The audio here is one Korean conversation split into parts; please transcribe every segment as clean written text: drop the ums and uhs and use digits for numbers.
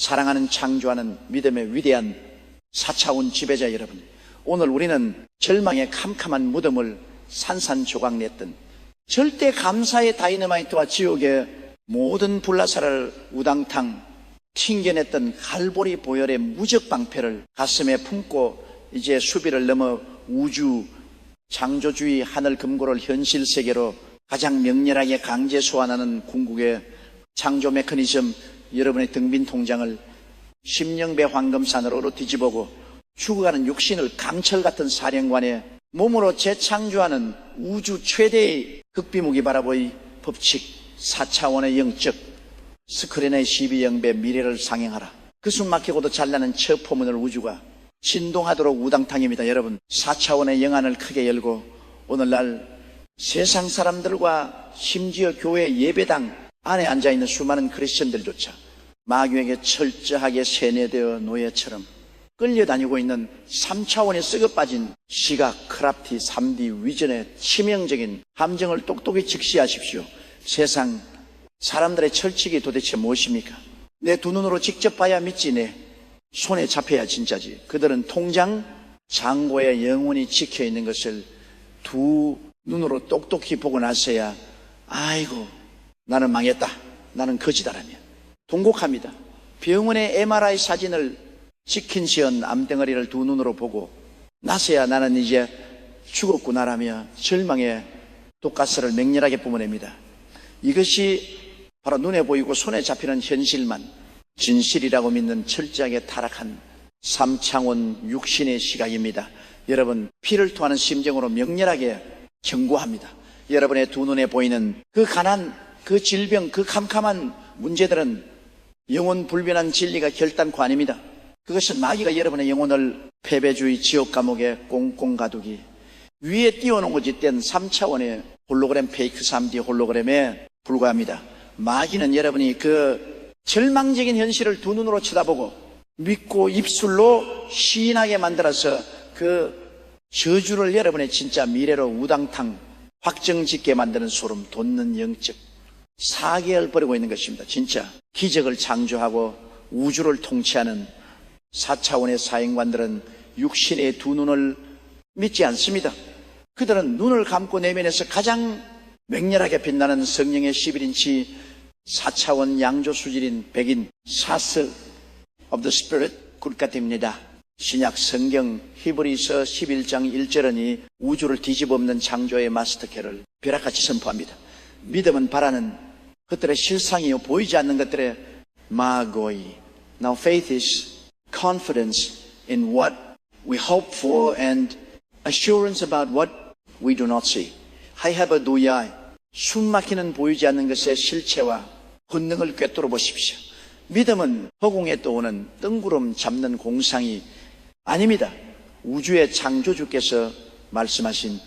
사랑하는 창조하는 믿음의 위대한 4차원 지배자 여러분, 오늘 우리는 절망의 캄캄한 무덤을 산산조각냈던 절대 감사의 다이너마이트와 지옥의 모든 불나사를 우당탕 튕겨냈던 갈보리 보혈의 무적 방패를 가슴에 품고 이제 수비를 넘어 우주 창조주의 하늘 금고를 현실 세계로 가장 명렬하게 강제 소환하는 궁극의 창조 메커니즘, 여러분의 등빈 통장을 심령배 황금산으로 뒤집어고 죽어가는 육신을 강철 같은 사령관의 몸으로 재창조하는 우주 최대의 극비무기 바라보의 법칙 4차원의 영적 스크린의 12영배 미래를 상행하라. 그 숨 막히고도 잘나는 첩포문을 우주가 진동하도록 우당탕입니다. 여러분, 4차원의 영안을 크게 열고 오늘날 세상 사람들과 심지어 교회 예배당 안에 앉아있는 수많은 크리스천들조차 마귀에게 철저하게 세뇌되어 노예처럼 끌려다니고 있는 3차원에 썩어빠진 시각, 크라프티, 3D 위전의 치명적인 함정을 똑똑히 직시하십시오. 세상 사람들의 철칙이 도대체 무엇입니까? 내 두 눈으로 직접 봐야 믿지, 내 손에 잡혀야 진짜지. 그들은 통장 잔고에 영원히 지켜있는 것을 두 눈으로 똑똑히 보고 나서야 아이고 나는 망했다, 나는 거지다라며 통곡합니다. 병원의 MRI 사진을 찍힌 시연 암덩어리를 두 눈으로 보고 나서야 나는 이제 죽었구나라며 절망의 독가스를 맹렬하게 뿜어냅니다. 이것이 바로 눈에 보이고 손에 잡히는 현실만 진실이라고 믿는 철저하게 타락한 3차원 육신의 시각입니다. 여러분, 피를 토하는 심정으로 명렬하게 경고합니다. 여러분의 두 눈에 보이는 그 가난, 그 질병, 그 캄캄한 문제들은 영원 불변한 진리가 결단코 아닙니다. 그것은 마귀가 여러분의 영혼을 패배주의 지옥 감옥에 꽁꽁 가두기 위에 띄워놓은 짓된 3차원의 홀로그램 페이크 3D 홀로그램에 불과합니다. 마귀는 여러분이 그 절망적인 현실을 두 눈으로 쳐다보고 믿고 입술로 시인하게 만들어서 그 저주를 여러분의 진짜 미래로 우당탕 확정짓게 만드는 소름 돋는 영적 사계를 벌이고 있는 것입니다. 진짜 기적을 창조하고 우주를 통치하는 4차원의 사행관들은 육신의 두 눈을 믿지 않습니다. 그들은 눈을 감고 내면에서 가장 맹렬하게 빛나는 성령의 11인치 4차원 양조 수질인 백인 사스 of the Spirit 굴같입니다. 신약 성경 히브리서 11장 1절은 우주를 뒤집어엎는 창조의 마스터캐를 벼락같이 선포합니다. 믿음은 바라는 것들의 실상이요 보이지 않는 것들의 마고이. Now faith is confidence in what we hope for and assurance about what we do not see. 하이하버두야, 숨 막히는 보이지 않는 것의 실체와 본능을 꿰뚫어 보십시오. 믿음은 허공에 떠오는 뜬구름 잡는 공상이 아닙니다. 우주의 창조주께서 말씀하신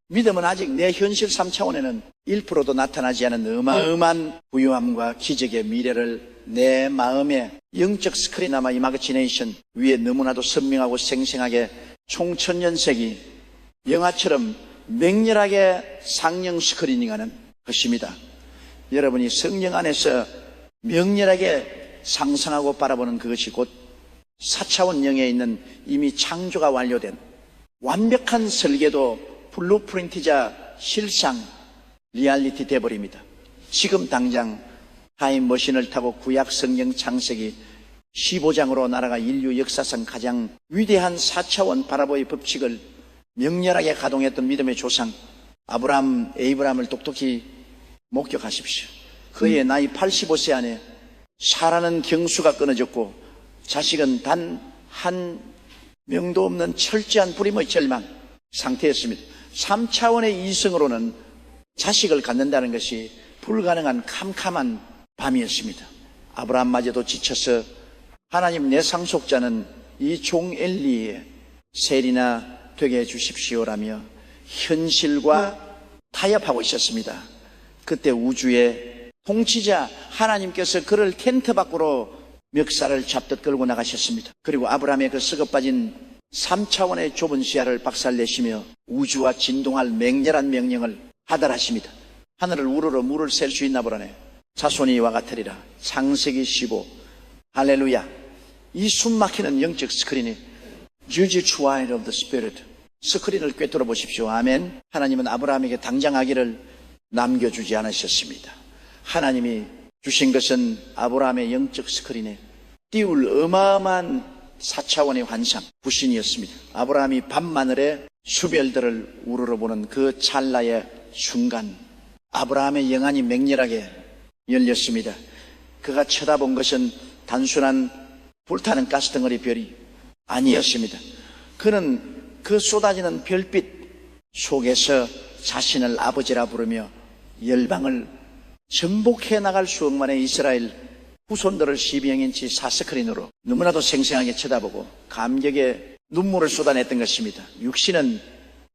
믿음은 아직 내 현실 3차원에는 1%도 나타나지 않은 어마어마한 부유함과 기적의 미래를 내 마음의 영적 스크린아마 이마지네이션 위에 너무나도 선명하고 생생하게 총천년색이 영화처럼 맹렬하게 상영 스크리닝하는 것입니다. 여러분이 성령 안에서 명렬하게 상상하고 바라보는 그것이 곧 4차원 영에 있는 이미 창조가 완료된 완벽한 설계도 블루프린트자 실상 리얼리티 돼버립니다. 지금 당장 타임머신을 타고 구약 성경 창세기 15장으로 날아가 인류 역사상 가장 위대한 4차원 바라보의 법칙을 명렬하게 가동했던 믿음의 조상 에이브라함을 똑똑히 목격하십시오. 그의 나이 85세 안에 사라는 경수가 끊어졌고 자식은 단 한 명도 없는 철저한 불임의 절망 상태였습니다. 3차원의 이성으로는 자식을 갖는다는 것이 불가능한 캄캄한 밤이었습니다. 아브라함마저도 지쳐서 하나님 내 상속자는 이 종 엘리의 셀이나 되게 해주십시오라며 현실과 타협하고 있었습니다. 그때 우주의 통치자 하나님께서 그를 텐트 밖으로 멱살을 잡듯 끌고 나가셨습니다. 그리고 아브라함의 그 썩어빠진 3차원의 좁은 시야를 박살내시며 우주와 진동할 맹렬한 명령을 하달하십니다. 하늘을 우러러 물을 셀 수 있나 보라네. 자손이 이와 같으리라. 창세기 15 할렐루야. 이 숨막히는 영적 스크린이 Huge wide of the Spirit. 스크린을 꿰뚫어 보십시오. 아멘. 하나님은 아브라함에게 당장하기를 남겨주지 않으셨습니다. 하나님이 주신 것은 아브라함의 영적 스크린에 띄울 어마어마한 4차원의 환상, 부신이었습니다. 아브라함이 밤하늘에 수별들을 우러러보는 그 찰나의 순간, 아브라함의 영안이 맹렬하게 열렸습니다. 그가 쳐다본 것은 단순한 불타는 가스덩어리 별이 아니었습니다. 그는 그 쏟아지는 별빛 속에서 자신을 아버지라 부르며 열방을 정복해 나갈 수억만의 이스라엘 후손들을 12인치 4스크린으로 너무나도 생생하게 쳐다보고 감격의 눈물을 쏟아냈던 것입니다. 육신은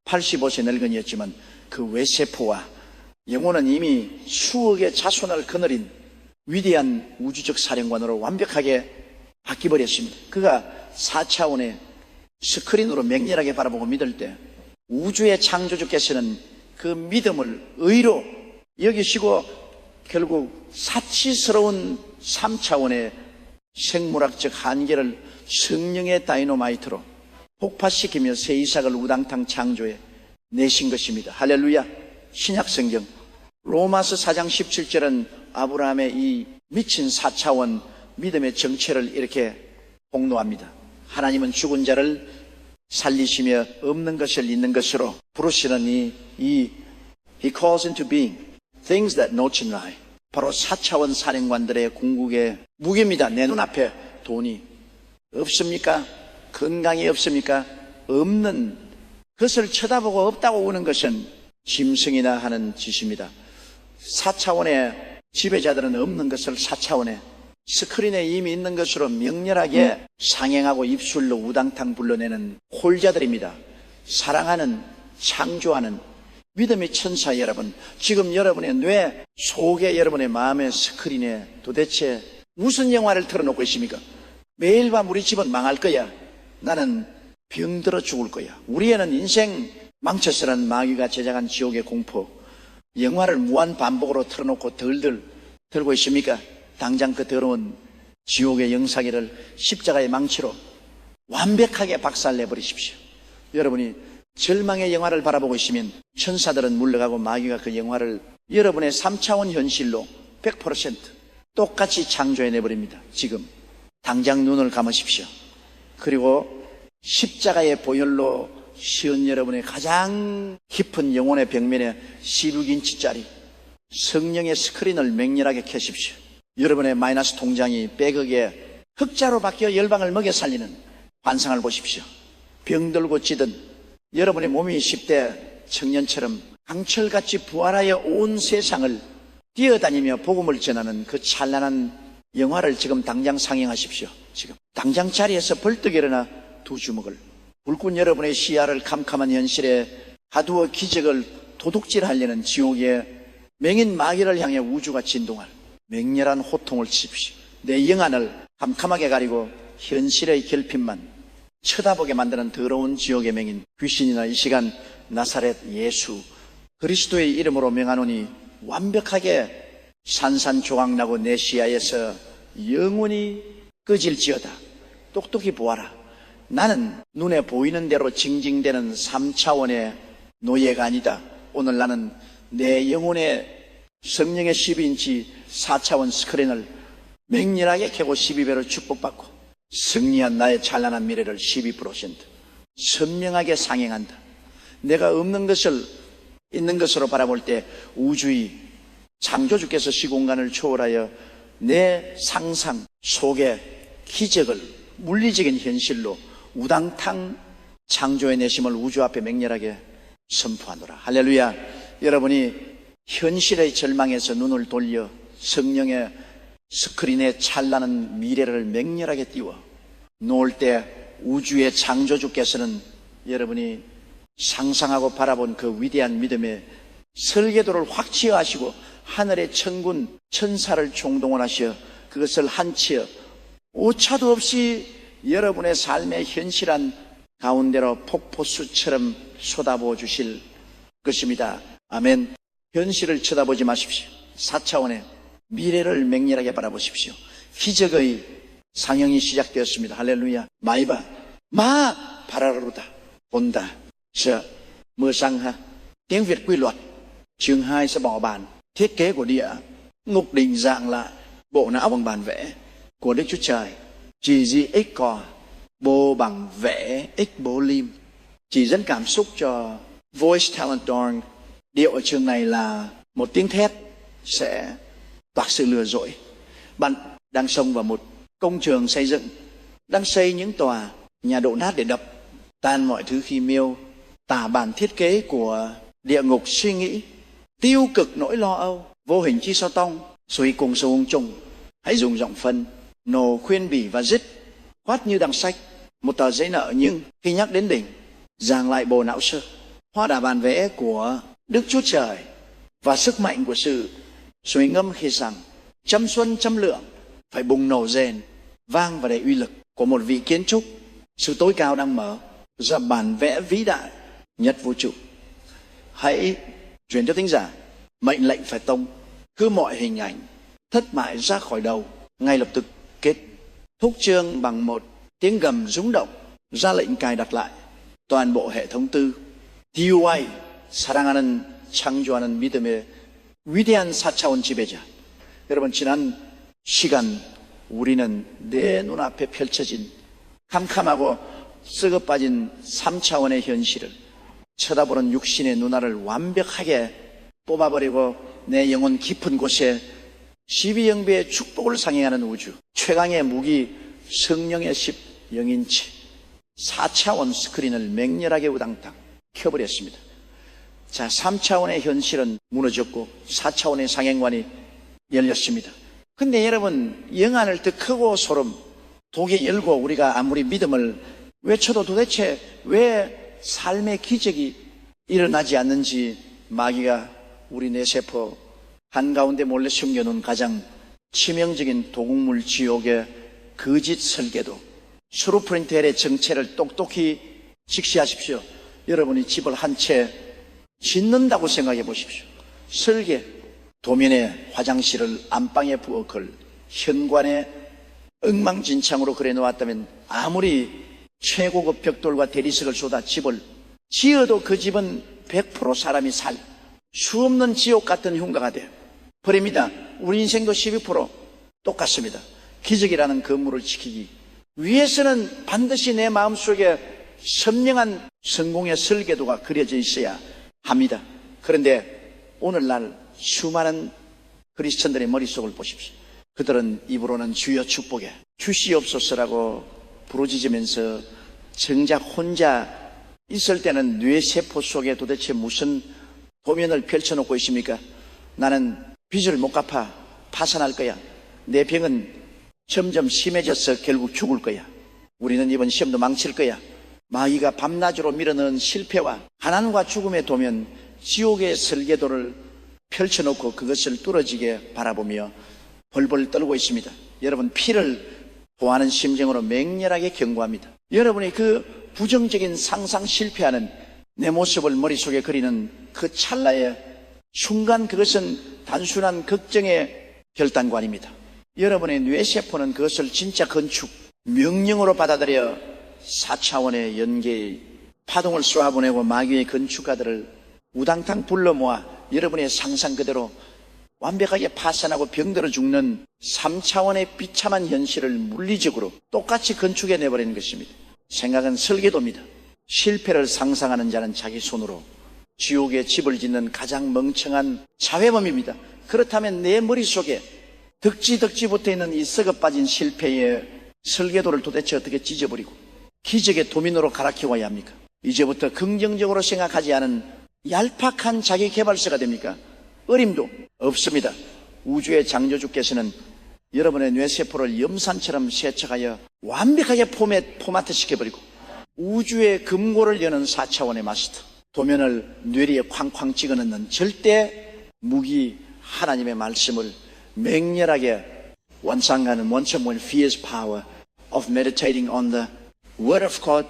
85세 늙은이였지만 그 외세포와 영혼은 이미 수억의 자손을 거느린 위대한 우주적 사령관으로 완벽하게 바뀌어버렸습니다. 그가 4차원의 스크린으로 맹렬하게 바라보고 믿을 때 우주의 창조주께서는 그 믿음을 의로 여기시고 결국 사치스러운 3차원의 생물학적 한계를 성령의 다이너마이트로 폭파시키며 새 이삭을 우당탕 창조해 내신 것입니다. 할렐루야. 신약성경 로마서 4장 17절은 아브라함의 이 미친 4차원 믿음의 정체를 이렇게 폭로합니다. 하나님은 죽은 자를 살리시며 없는 것을 있는 것으로 부르시는 He calls into being things that not lie. 바로 4차원 사령관들의 궁극의 무게입니다. 내 눈앞에 돈이 없습니까? 건강이 없습니까? 없는 것을 쳐다보고 없다고 우는 것은 짐승이나 하는 짓입니다. 4차원의 지배자들은 없는 것을 4차원의 스크린에 이미 있는 것으로 명렬하게 상행하고 입술로 우당탕 불러내는 홀자들입니다. 사랑하는, 창조하는 믿음의 천사 여러분, 지금 여러분의 뇌 속에 여러분의 마음의 스크린에 도대체 무슨 영화를 틀어놓고 있습니까? 매일 밤 우리 집은 망할 거야. 나는 병들어 죽을 거야. 우리 애는 인생 망쳤으라는 마귀가 제작한 지옥의 공포 영화를 무한 반복으로 틀어놓고 덜덜 들고 있습니까? 당장 그 더러운 지옥의 영상기를 십자가의 망치로 완벽하게 박살내버리십시오. 여러분이 절망의 영화를 바라보고 있으면 천사들은 물러가고 마귀가 그 영화를 여러분의 3차원 현실로 100% 똑같이 창조해내버립니다. 지금 당장 눈을 감으십시오. 그리고 십자가의 보혈로 씌운 여러분의 가장 깊은 영혼의 벽면에 16인치짜리 성령의 스크린을 맹렬하게 켜십시오. 여러분의 마이너스 통장이 100억의 흑자로 바뀌어 열방을 먹여 살리는 환상을 보십시오. 병들고 찌든 여러분의 몸이 10대 청년처럼 강철같이 부활하여 온 세상을 뛰어다니며 복음을 전하는 그 찬란한 영화를 지금 당장 상영하십시오. 지금 당장 자리에서 벌떡 일어나 두 주먹을 불꾼 여러분의 시야를 캄캄한 현실에 가두어 기적을 도둑질하려는 지옥의 맹인 마귀를 향해 우주가 진동할 맹렬한 호통을 치십시오. 내 영안을 캄캄하게 가리고 현실의 결핍만 쳐다보게 만드는 더러운 지옥의 맹인 귀신이나 이 시간 나사렛 예수 그리스도의 이름으로 명하노니 완벽하게 산산조각나고 내 시야에서 영원히 꺼질지어다. 똑똑히 보아라. 나는 눈에 보이는 대로 징징대는 3차원의 노예가 아니다. 오늘 나는 내 영혼의 성령의 12인치 4차원 스크린을 맹렬하게 켜고 12배로 축복받고 승리한 나의 찬란한 미래를 12% 선명하게 상행한다. 내가 없는 것을 있는 것으로 바라볼 때 우주의 창조주께서 시공간을 초월하여 내 상상 속에 기적을 물리적인 현실로 우당탕 창조해내심을 우주 앞에 맹렬하게 선포하노라. 할렐루야. 여러분이 현실의 절망에서 눈을 돌려 성령의 스크린에 찬란한 미래를 맹렬하게 띄워 놓을 때 우주의 창조주께서는 여러분이 상상하고 바라본 그 위대한 믿음의 설계도를 확 치어하시고 하늘의 천군 천사를 총동원하시어 그것을 한치어 오차도 없이 여러분의 삶의 현실한 가운데로 폭포수처럼 쏟아부어 주실 것입니다. 아멘. 현실을 쳐다보지 마십시오. 4차원의 미래를 맹렬하게 바라보십시오. 기적의 상영이 시작되었습니다. 할렐루야. Mãi mà Pararuda Onda Sợ mưa sang ha. Tiếng Việt quy luật chương 2 sẽ bỏ bàn thiết kế của địa ngục định dạng lại bộ não bằng bàn vẽ của Đức Chúa Trời. Chỉ di ích cò bô bằng vẽ ích bố lim. Chỉ dẫn cảm xúc cho Voice Talent Dorn. Điệu ở trường này là một tiếng thét sẽ toạc sự lừa dối. Bạn đang xông vào một công trường xây dựng, đang xây những tòa nhà đổ nát để đập tan mọi thứ khi miêu tả bản thiết kế của địa ngục suy nghĩ tiêu cực nỗi lo âu vô hình chi so tông suy cùng sâu trùng. Hãy dùng giọng phân nổ khuyên bỉ và dứt khoát như đằng sách một tờ giấy nợ, nhưng khi nhắc đến đỉnh giảng lại bồ não sơ hoa đà bàn vẽ của Đức Chúa Trời và sức mạnh của sự suy ngâm khi rằng trăm xuân trăm lượng phải bùng nổ rền vang và đầy uy lực của một vị kiến trúc. Sự tối cao đang mở ra bản vẽ vĩ đại nhất vũ trụ. Hãy truyền cho thính giả mệnh lệnh phải tông, cứ mọi hình ảnh thất bại ra khỏi đầu ngay lập tức kết thúc chương bằng một tiếng gầm rung động, ra lệnh cài đặt lại toàn bộ hệ thống tư. DUI 사랑하는 창조하는 믿음의 위대한 4차원 지배자. 여러분, 지난 시간 우리는 내 눈앞에 펼쳐진 캄캄하고 썩어빠진 3차원의 현실을 쳐다보는 육신의 눈알을 완벽하게 뽑아버리고 내 영혼 깊은 곳에 12영배의 축복을 상행하는 우주, 최강의 무기 성령의 10영인체 4차원 스크린을 맹렬하게 우당탕 켜버렸습니다. 자, 3차원의 현실은 무너졌고 4차원의 상행관이 열렸습니다. 근데 여러분, 영안을 더 크고 소름 독이 열고 우리가 아무리 믿음을 외쳐도 도대체 왜 삶의 기적이 일어나지 않는지 마귀가 우리 뇌세포 한가운데 몰래 숨겨놓은 가장 치명적인 도곡물 지옥의 거짓 설계도 슈루프린텔의 정체를 똑똑히 직시하십시오. 여러분이 집을 한 채 짓는다고 생각해 보십시오. 설계, 도면에 화장실을 안방에 부엌을 현관에 엉망진창으로 그려 놓았다면 아무리 최고급 벽돌과 대리석을 쏟아 집을 지어도 그 집은 100% 사람이 살 수없는 지옥 같은 흉가가 돼 버립니다. 우리 인생도 12% 똑같습니다. 기적이라는 건물을 지키기 위해서는 반드시 내 마음속에 선명한 성공의 설계도가 그려져 있어야 합니다. 그런데 오늘날 수많은 그리스천들의 머릿속을 보십시오. 그들은 입으로는 주여 축복에 주시옵소서라고 부르짖으면서 정작 혼자 있을 때는 뇌세포 속에 도대체 무슨 도면을 펼쳐놓고 있습니까? 나는 빚을 못 갚아 파산할 거야. 내 병은 점점 심해져서 결국 죽을 거야. 우리는 이번 시험도 망칠 거야. 마귀가 밤낮으로 밀어넣은 실패와 가난과 죽음의 도면, 지옥의 설계도를 펼쳐놓고 그것을 뚫어지게 바라보며 벌벌 떨고 있습니다. 여러분, 피를 보하는 심정으로 맹렬하게 경고합니다. 여러분이 그 부정적인 상상 실패하는 내 모습을 머릿속에 그리는 그 찰나의 순간, 그것은 단순한 걱정의 결단관입니다. 여러분의 뇌세포는 그것을 진짜 건축, 명령으로 받아들여 4차원의 연계의 파동을 쏘아보내고 마귀의 건축가들을 우당탕 불러 모아 여러분의 상상 그대로 완벽하게 파산하고 병들어 죽는 3차원의 비참한 현실을 물리적으로 똑같이 건축해 내버리는 것입니다. 생각은 설계도입니다. 실패를 상상하는 자는 자기 손으로 지옥에 집을 짓는 가장 멍청한 자회범입니다. 그렇다면 내 머릿속에 덕지 붙어있는 이 썩어빠진 실패의 설계도를 도대체 어떻게 찢어버리고 기적의 도민으로 갈아키워야 합니까? 이제부터 긍정적으로 생각하지 않은 얄팍한 자기 개발서가 됩니까? 어림도 없습니다. 우주의 창조주께서는 여러분의 뇌세포를 염산처럼 세척하여 완벽하게 포마트 시켜버리고 우주의 금고를 여는 4차원의 마스터, 도면을 뇌리에 쾅쾅 찍어넣는 절대 무기 하나님의 말씀을 맹렬하게 원상하는 원천문 fierce power of meditating on the word of God.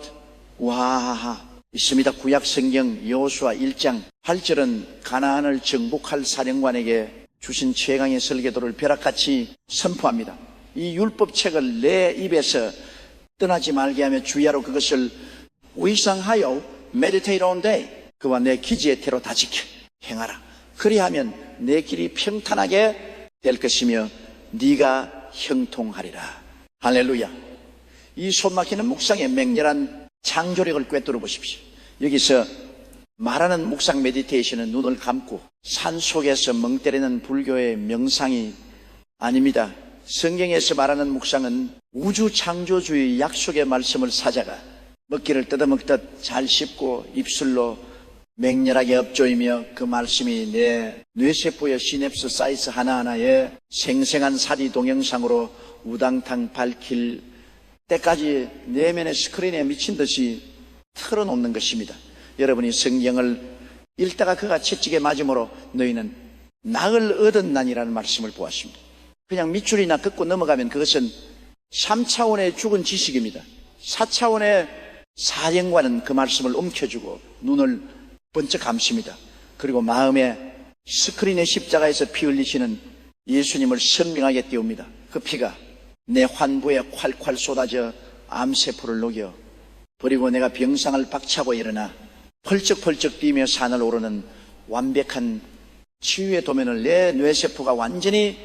와, 있습니다. 구약 성경 여호수아 1장 8절은 가나안을 정복할 사령관에게 주신 최강의 설계도를 벼락같이 선포합니다. 이 율법책을 내 입에서 떠나지 말게 하며 주야로 그것을 위상하여 meditate on day, 그와 내 기지의 태로 다 지켜 행하라. 그리하면 내 길이 평탄하게 될 것이며 네가 형통하리라. 할렐루야. 이 손막히는 묵상의 맹렬한 창조력을 꿰뚫어 보십시오. 여기서 말하는 묵상 메디테이션은 눈을 감고 산 속에서 멍 때리는 불교의 명상이 아닙니다. 성경에서 말하는 묵상은 우주 창조주의 약속의 말씀을 사자가 먹기를 뜯어먹듯 잘 씹고 입술로 맹렬하게 엎조이며 그 말씀이 내 뇌세포의 시냅스 사이즈 하나하나에 생생한 사리 동영상으로 우당탕 밝힐 때까지 내면의 스크린에 미친 듯이 틀어놓는 것입니다. 여러분이 성경을 읽다가 그가 채찍에 맞음으로 너희는 낙을 얻었나니라는 말씀을 보았습니다. 그냥 밑줄이나 긋고 넘어가면 그것은 3차원의 죽은 지식입니다. 4차원의 사령관은 그 말씀을 움켜쥐고 눈을 번쩍 감습니다. 그리고 마음에 스크린의 십자가에서 피 흘리시는 예수님을 선명하게 띄웁니다. 그 피가 내 환부에 콸콸 쏟아져 암세포를 녹여 버리고 내가 병상을 박차고 일어나 펄쩍펄쩍 뛰며 산을 오르는 완벽한 치유의 도면을 내 뇌세포가 완전히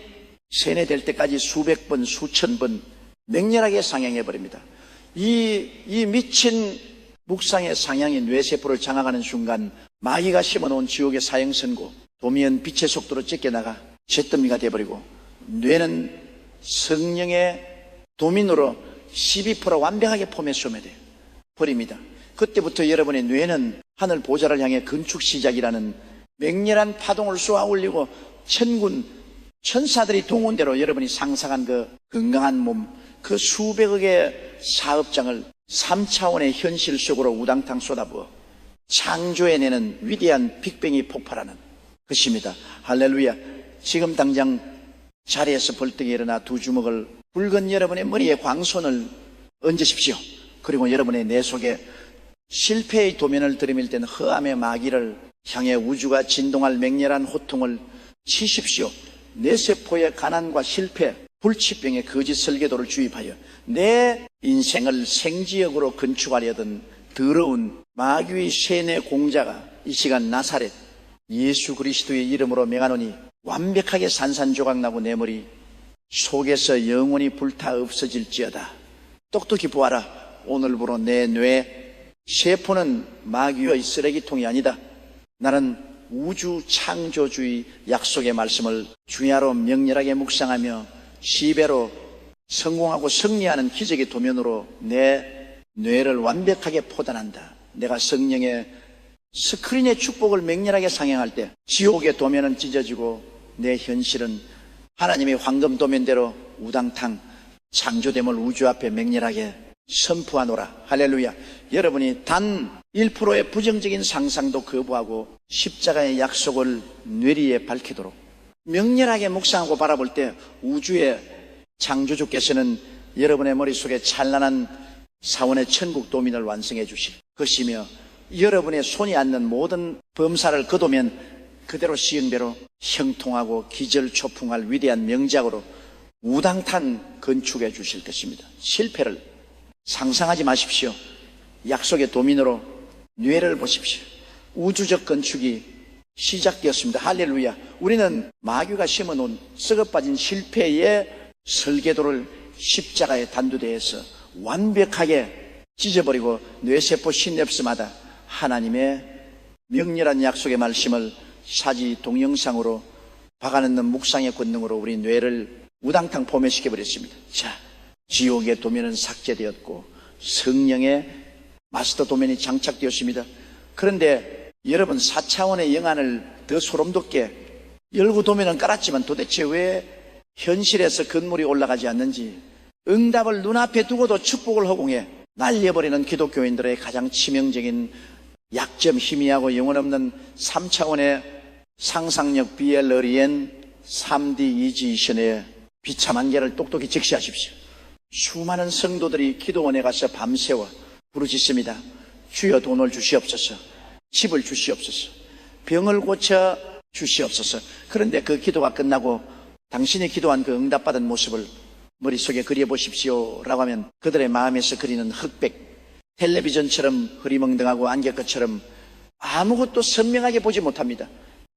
세뇌될 때까지 수백 번, 수천 번 맹렬하게 상향해버립니다. 이 미친 묵상의 상향이 뇌세포를 장악하는 순간 마귀가 심어놓은 지옥의 사형선고 도미은 빛의 속도로 찢겨나가 잿더미가 되어버리고 뇌는 성령의 도민으로 12% 완벽하게 폼에 소매돼요. 버립니다. 그때부터 여러분의 뇌는 하늘 보좌를 향해 건축 시작이라는 맹렬한 파동을 쏘아 올리고 천군 천사들이 동원대로 여러분이 상상한 그 건강한 몸, 그 수백억의 사업장을 3차원의 현실 속으로 우당탕 쏟아부어 창조해내는 위대한 빅뱅이 폭발하는 것입니다. 할렐루야. 지금 당장 자리에서 벌떡 일어나 두 주먹을 붉은 여러분의 머리에 광손을 얹으십시오. 그리고 여러분의 뇌 속에 실패의 도면을 들이밀 때는 허암의 마귀를 향해 우주가 진동할 맹렬한 호통을 치십시오. 내 세포의 가난과 실패, 불치병의 거짓 설계도를 주입하여 내 인생을 생지역으로 건축하려던 더러운 마귀의 세뇌 공자가 이 시간 나사렛 예수 그리스도의 이름으로 명하노니 완벽하게 산산조각 나고 내 머리 속에서 영원히 불타 없어질지어다. 똑똑히 보아라. 오늘부로 내 뇌 세포는 마귀의 쓰레기통이 아니다. 나는 우주 창조주의 약속의 말씀을 주야로 명렬하게 묵상하며 시배로 성공하고 승리하는 기적의 도면으로 내 뇌를 완벽하게 포단한다. 내가 성령의 스크린의 축복을 맹렬하게 상행할 때 지옥의 도면은 찢어지고 내 현실은 하나님의 황금 도면대로 우당탕 창조됨을 우주 앞에 맹렬하게 선포하노라. 할렐루야. 여러분이 단 1%의 부정적인 상상도 거부하고 십자가의 약속을 뇌리에 밝히도록 명렬하게 묵상하고 바라볼 때 우주의 창조주께서는 여러분의 머릿속에 찬란한 사원의 천국 도민을 완성해 주실 것이며 여러분의 손이 앉는 모든 범사를 거두면 그대로 시행대로 형통하고 기절초풍할 위대한 명작으로 우당탕 건축해 주실 것입니다. 실패를 상상하지 마십시오. 약속의 도민으로 뇌를 보십시오. 우주적 건축이 시작되었습니다. 할렐루야. 우리는 마귀가 심어놓은 썩어빠진 실패의 설계도를 십자가에 단두대에서 완벽하게 찢어버리고 뇌세포 시냅스마다 하나님의 명렬한 약속의 말씀을 사지 동영상으로 박아넣는 묵상의 권능으로 우리 뇌를 우당탕 포맷시켜버렸습니다. 자, 지옥의 도면은 삭제되었고 성령의 마스터 도면이 장착되었습니다. 그런데 여러분 4차원의 영안을 더 소름돋게 열구 도면은 깔았지만 도대체 왜 현실에서 건물이 올라가지 않는지 응답을 눈앞에 두고도 축복을 허공에 날려버리는 기독교인들의 가장 치명적인 약점, 희미하고 영혼없는 3차원의 상상력 BLREN 3D 이지션의 비참한 개를 똑똑히 적시하십시오. 수많은 성도들이 기도원에 가서 밤새워 부르짖습니다. 주여 돈을 주시옵소서, 집을 주시옵소서, 병을 고쳐 주시옵소서. 그런데 그 기도가 끝나고 당신이 기도한 그 응답받은 모습을 머릿속에 그려보십시오 라고 하면 그들의 마음에서 그리는 흑백, 텔레비전처럼 흐리멍덩하고 안개꽃처럼 아무것도 선명하게 보지 못합니다.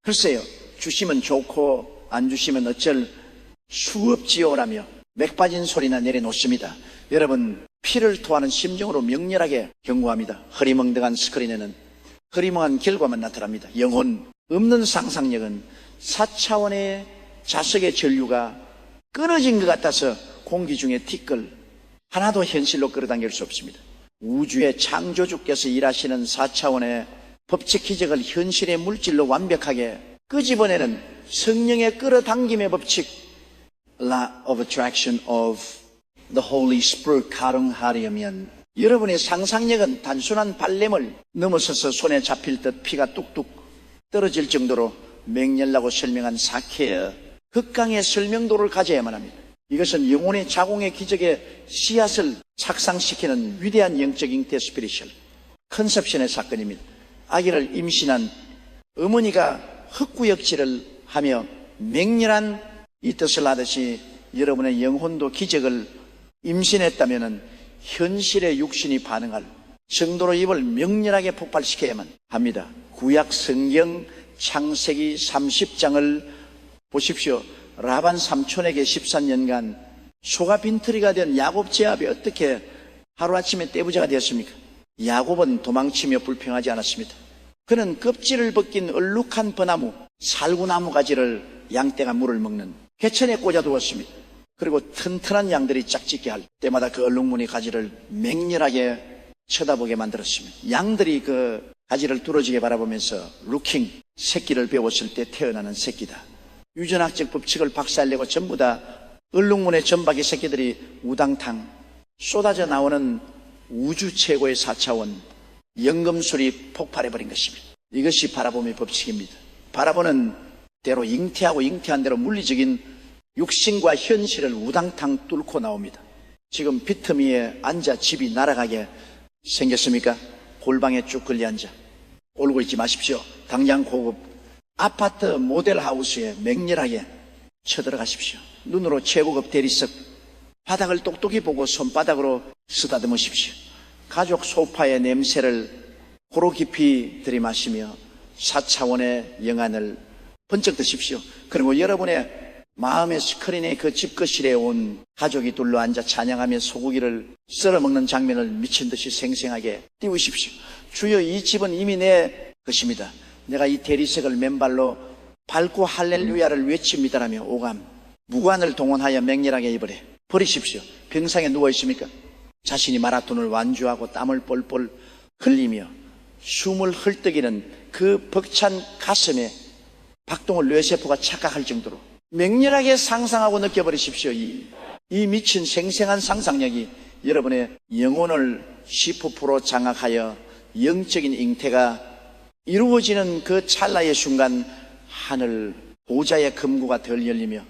글쎄요, 주시면 좋고 안 주시면 어쩔 수 없지요라며 맥 빠진 소리나 내려놓습니다. 여러분, 피를 토하는 심정으로 명렬하게 경고합니다. 흐리멍덩한 스크린에는 흐리멍한 결과만 나타납니다. 영혼 없는 상상력은 4차원의 자석의 전류가 끊어진 것 같아서 공기 중에 티끌 하나도 현실로 끌어당길 수 없습니다. 우주의 창조주께서 일하시는 4차원의 법칙 기적을 현실의 물질로 완벽하게 끄집어내는 성령의 끌어당김의 법칙, Law of Attraction of the Holy Spirit 가능하려면 여러분의 상상력은 단순한 발냄을 넘어서서 손에 잡힐 듯 피가 뚝뚝 떨어질 정도로 맹렬하고 설명한 사케의 극강의 설명도를 가져야만 합니다. 이것은 영혼의 자궁의 기적의 씨앗을 착상시키는 위대한 영적 잉태 스피리셜 컨셉션의 사건입니다. 아기를 임신한 어머니가 헛구역질을 하며 맹렬한 이 뜻을 하듯이 여러분의 영혼도 기적을 임신했다면 현실의 육신이 반응할 정도로 입을 명렬하게 폭발시켜야만 합니다. 구약 성경 창세기 30장을 보십시오. 라반 삼촌에게 13년간 소가 빈털이가 된 야곱 제압이 어떻게 하루아침에 떼부자가 되었습니까? 야곱은 도망치며 불평하지 않았습니다. 그는 껍질을 벗긴 얼룩한 버나무, 살구나무 가지를 양떼가 물을 먹는 개천에 꽂아두었습니다. 그리고 튼튼한 양들이 짝짓게 할 때마다 그 얼룩무늬 가지를 맹렬하게 쳐다보게 만들었습니다. 양들이 그 가지를 뚫어지게 바라보면서 루킹, 새끼를 배웠을 때 태어나는 새끼다. 유전학적 법칙을 박살내고 전부 다 얼룩무늬 점박이 새끼들이 우당탕 쏟아져 나오는 우주 최고의 4차원 연금술이 폭발해버린 것입니다. 이것이 바라봄의 법칙입니다. 바라보는 대로 잉태하고 잉태한 대로 물리적인 육신과 현실을 우당탕 뚫고 나옵니다. 지금 비트미에 앉아 집이 날아가게 생겼습니까? 골방에 쭉 걸려앉아 올고 있지 마십시오. 당장 고급 아파트 모델하우스에 맹렬하게 쳐들어가십시오. 눈으로 최고급 대리석 바닥을 똑똑히 보고 손바닥으로 쓰다듬으십시오. 가족 소파의 냄새를 고로 깊이 들이마시며 4차원의 영안을 번쩍 드십시오. 그리고 여러분의 마음의 스크린에 그 집거실에 온 가족이 둘러앉아 찬양하며 소고기를 썰어먹는 장면을 미친 듯이 생생하게 띄우십시오. 주여, 이 집은 이미 내 것입니다. 내가 이 대리석을 맨발로 밟고 할렐루야를 외칩니다라며 오감, 무관을 동원하여 맹렬하게 입으래 버리십시오. 병상에 누워 있습니까? 자신이 마라톤을 완주하고 땀을 뻘뻘 흘리며 숨을 헐떡이는 그 벅찬 가슴에 박동을 뇌세포가 착각할 정도로 맹렬하게 상상하고 느껴버리십시오. 이 미친 생생한 상상력이 여러분의 영혼을 10% 장악하여 영적인 잉태가 이루어지는 그 찰나의 순간 하늘 보좌의 금고가 덜 열리며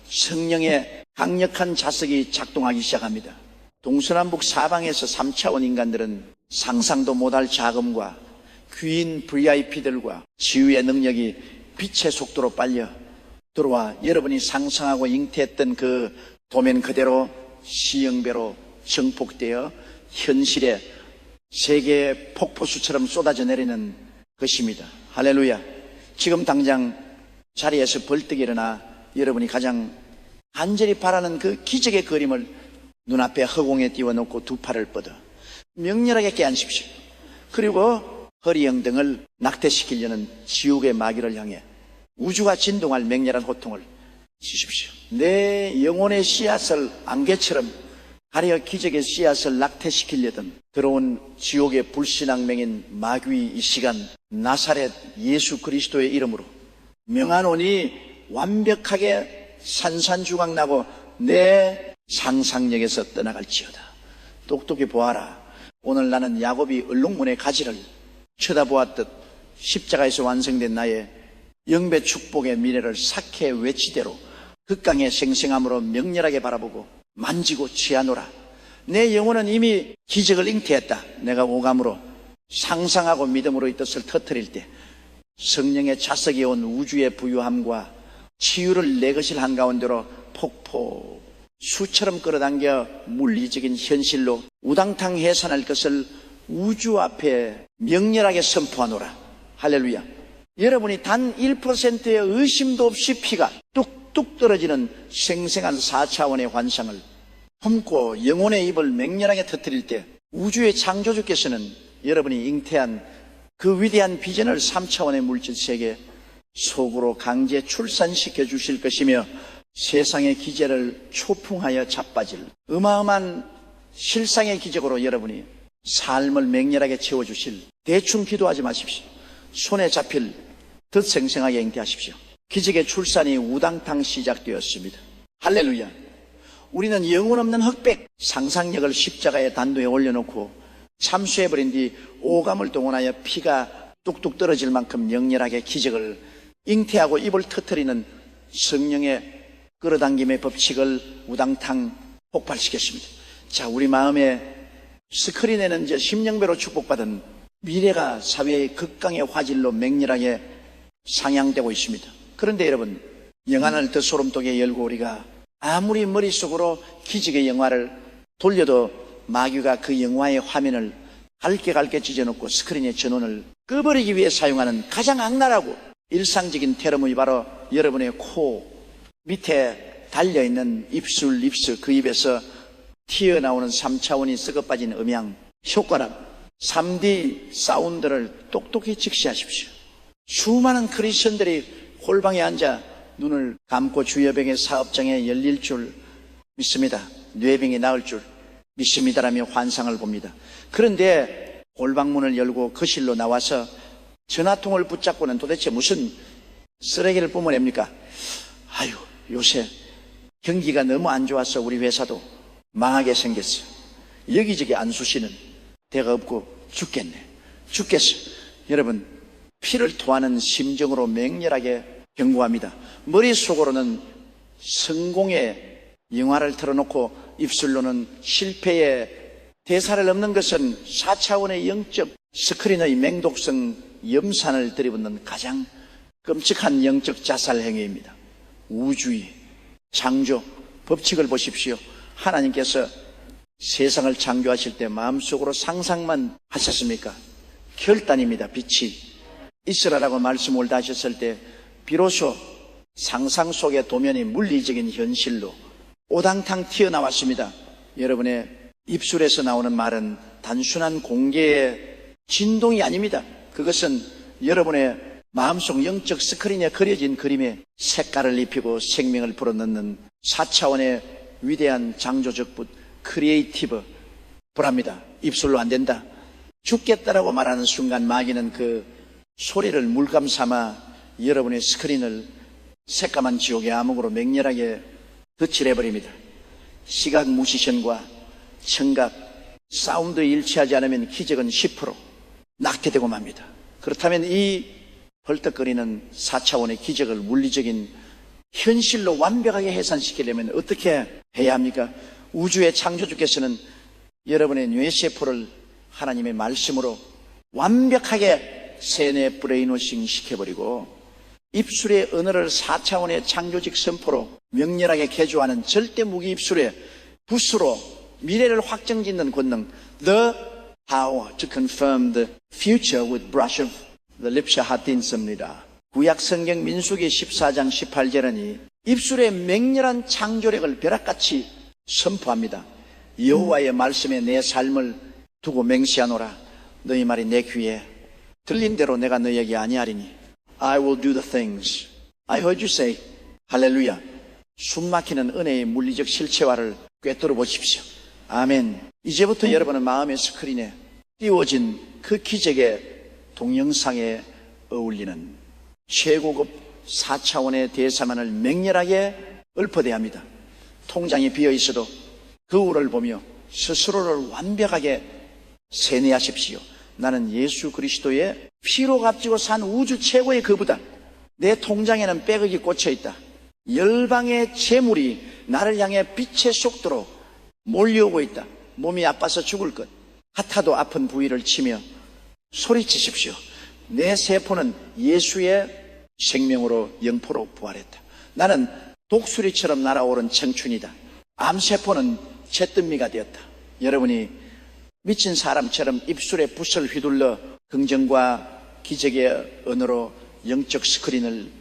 성령의 강력한 자석이 작동하기 시작합니다. 동서남북 사방에서 3차원 인간들은 상상도 못할 자금과 귀인 VIP들과 지휘의 능력이 빛의 속도로 빨려 들어와 여러분이 상상하고 잉태했던 그 도면 그대로 시형배로 정폭되어 현실에 세계의 폭포수처럼 쏟아져 내리는 것입니다. 할렐루야. 지금 당장 자리에서 벌떡 일어나 여러분이 가장 간절히 바라는 그 기적의 그림을 눈앞에 허공에 띄워놓고 두 팔을 뻗어 명렬하게 깨안십시오. 그리고 허리영등을 낙태시키려는 지옥의 마귀를 향해 우주가 진동할 맹렬한 호통을 치십시오. 내 영혼의 씨앗을 안개처럼 가려 기적의 씨앗을 낙태시키려던 들어온 지옥의 불신앙맹인 마귀 이 시간 나사렛 예수 그리스도의 이름으로 명하노니 완벽하게 산산조각 나고 내 상상력에서 떠나갈지어다. 똑똑히 보아라. 오늘 나는 야곱이 얼룩무늬 가지를 쳐다보았듯 십자가에서 완성된 나의 영배 축복의 미래를 사케 외치대로 극강의 생생함으로 명렬하게 바라보고 만지고 취하노라. 내 영혼은 이미 기적을 잉태했다. 내가 오감으로 상상하고 믿음으로 이 뜻을 터뜨릴 때 성령의 자석이 온 우주의 부유함과 치유를 내 것을 한가운데로 폭포 수처럼 끌어당겨 물리적인 현실로 우당탕 해산할 것을 우주 앞에 명렬하게 선포하노라. 할렐루야. 여러분이 단 1%의 의심도 없이 피가 뚝뚝 떨어지는 생생한 4차원의 환상을 품고 영혼의 입을 맹렬하게 터뜨릴 때 우주의 창조주께서는 여러분이 잉태한 그 위대한 비전을 3차원의 물질세계 속으로 강제 출산시켜 주실 것이며 세상의 기제를 초풍하여 자빠질 어마어마한 실상의 기적으로 여러분이 삶을 맹렬하게 채워주실, 대충 기도하지 마십시오. 손에 잡힐 더 생생하게 잉태하십시오. 기적의 출산이 우당탕 시작되었습니다. 할렐루야. 우리는 영혼 없는 흑백 상상력을 십자가의 단도에 올려놓고 참수해버린 뒤 오감을 동원하여 피가 뚝뚝 떨어질 만큼 영렬하게 기적을 잉태하고 입을 터뜨리는 성령의 끌어당김의 법칙을 우당탕 폭발시켰습니다. 자, 우리 마음에 스크린에는 이제 심령배로 축복받은 미래가 사회의 극강의 화질로 맹렬하게 상향되고 있습니다. 그런데 여러분, 영안을 더 소름돋게 열고 우리가 아무리 머릿속으로 기적의 영화를 돌려도 마귀가 그 영화의 화면을 갈게 찢어놓고 스크린의 전원을 꺼버리기 위해 사용하는 가장 악랄하고 일상적인 테러물이 바로 여러분의 코 밑에 달려있는 입술, 립스, 그 입에서 튀어나오는 3차원이 썩어빠진 음향, 효과람, 3D 사운드를 똑똑히 직시하십시오. 수많은 크리스천들이 홀방에 앉아 눈을 감고 주여병의 사업장에 열릴 줄 믿습니다. 뇌병이 나을 줄 믿습니다라며 환상을 봅니다. 그런데 홀방문을 열고 거실로 나와서 전화통을 붙잡고는 도대체 무슨 쓰레기를 뿜어냅니까? 아유, 요새 경기가 너무 안 좋아서 우리 회사도 망하게 생겼어. 여기저기 안 쑤시는 데가 없고 죽겠어. 여러분, 피를 토하는 심정으로 맹렬하게 경고합니다. 머릿속으로는 성공의 영화를 틀어놓고 입술로는 실패의 대사를 넘는 것은 4차원의 영적 스크린의 맹독성 염산을 들이붓는 가장 끔찍한 영적 자살 행위입니다. 우주의 창조 법칙을 보십시오. 하나님께서 세상을 창조하실 때 마음속으로 상상만 하셨습니까? 결단입니다. 빛이 있으라라고 말씀을 하셨을 때 비로소 상상 속의 도면이 물리적인 현실로 오당탕 튀어나왔습니다. 여러분의 입술에서 나오는 말은 단순한 공개의 진동이 아닙니다. 그것은 여러분의 마음속 영적 스크린에 그려진 그림에 색깔을 입히고 생명을 불어넣는 4차원의 위대한 창조적 붓, 크리에이티브 불합니다. 입술로 안 된다. 죽겠다라고 말하는 순간 마귀는 그 소리를 물감 삼아 여러분의 스크린을 새까만 지옥의 암흑으로 맹렬하게 덧칠해버립니다. 시각 무시션과 청각, 사운드 일치하지 않으면 기적은 10% 낙태되고 맙니다. 그렇다면 이 벌떡거리는 4차원의 기적을 물리적인 현실로 완벽하게 해산시키려면 어떻게 해야 합니까? 우주의 창조주께서는 여러분의 뇌세포를 하나님의 말씀으로 완벽하게 세뇌 브레인워싱 시켜버리고 입술의 언어를 4차원의 창조직 선포로 명렬하게 개조하는 절대 무기 입술의 붓으로 미래를 확정짓는 권능, the power to confirm the future with brush of the lips 하틴스입니다. 구약 성경 민수기 14장 18절은 입술의 맹렬한 창조력을 벼락같이 선포합니다. 여호와의 말씀에 내 삶을 두고 맹세하노라. 너희 말이 내 귀에 들린 대로 내가 너희에게 아니하리니 I will do the things I heard you say. 할렐루야. 숨막히는 은혜의 물리적 실체화를 꿰뚫어 보십시오. 아멘. 이제부터 여러분은 마음의 스크린에 띄워진 그 기적의 동영상에 어울리는 최고급 4차원의 대사만을 맹렬하게 읊어대합니다. 통장이 비어있어도 거울을 보며 스스로를 완벽하게 세뇌하십시오. 나는 예수 그리스도의 피로 값지고 산 우주 최고의 거부다. 내 통장에는 빼곡이 꽂혀있다. 열방의 재물이 나를 향해 빛의 속도로 몰려오고 있다. 몸이 아파서 죽을 것 같아도 아픈 부위를 치며 소리치십시오. 내 세포는 예수의 생명으로 영포로 부활했다. 나는 독수리처럼 날아오른 청춘이다. 암세포는 잿더미가 되었다. 여러분이 미친 사람처럼 입술에 붓을 휘둘러 긍정과 기적의 언어로 영적 스크린을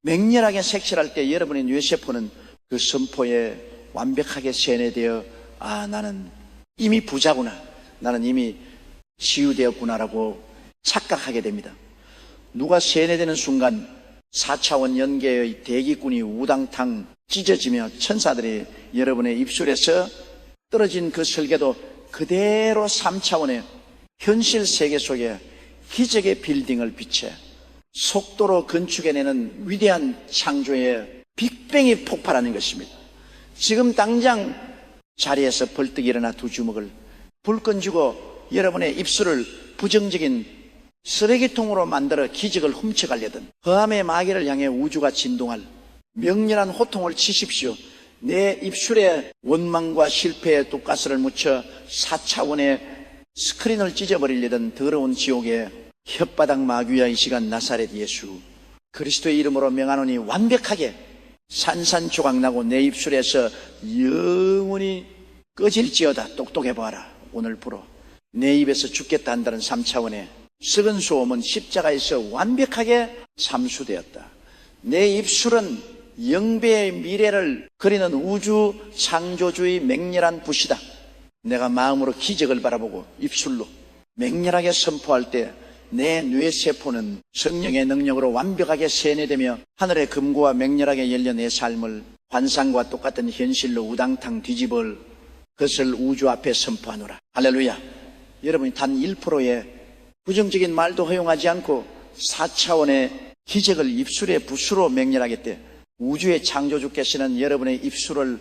맹렬하게 색칠할 때 여러분의 뇌세포는 그 선포에 완벽하게 세뇌되어 나는 이미 부자구나, 나는 이미 치유되었구나라고 착각하게 됩니다. 누가 세뇌되는 순간 4차원 연계의 대기꾼이 우당탕 찢어지며 천사들이 여러분의 입술에서 떨어진 그 설계도 그대로 3차원의 현실 세계 속에 기적의 빌딩을 비춰 속도로 건축해내는 위대한 창조의 빅뱅이 폭발하는 것입니다. 지금 당장 자리에서 벌떡 일어나 두 주먹을 불 건지고 여러분의 입술을 부정적인 쓰레기통으로 만들어 기적을 훔쳐가려던 허암의 마귀를 향해 우주가 진동할 명렬한 호통을 치십시오. 내 입술에 원망과 실패의 독가스를 묻혀 4차원의 스크린을 찢어버리려던 더러운 지옥의 혓바닥 마귀야, 이 시간 나사렛 예수 그리스도의 이름으로 명하노니 완벽하게 산산조각나고 내 입술에서 영원히 꺼질지어다. 똑똑해 보아라. 오늘 불어 내 입에서 죽겠다 한다는 3차원의 썩은 소음은 십자가에서 완벽하게 참수되었다. 내 입술은 영배의 미래를 그리는 우주 창조주의 맹렬한 붓이다. 내가 마음으로 기적을 바라보고 입술로 맹렬하게 선포할 때 내 뇌세포는 성령의 능력으로 완벽하게 세뇌되며 하늘의 금고와 맹렬하게 열려 내 삶을 환상과 똑같은 현실로 우당탕 뒤집을 그것을 우주 앞에 선포하노라. 할렐루야. 여러분이 단 1%의 부정적인 말도 허용하지 않고 4차원의 기적을 입술의 붓으로 맹렬하게 때 우주의 창조주께서는 여러분의 입술을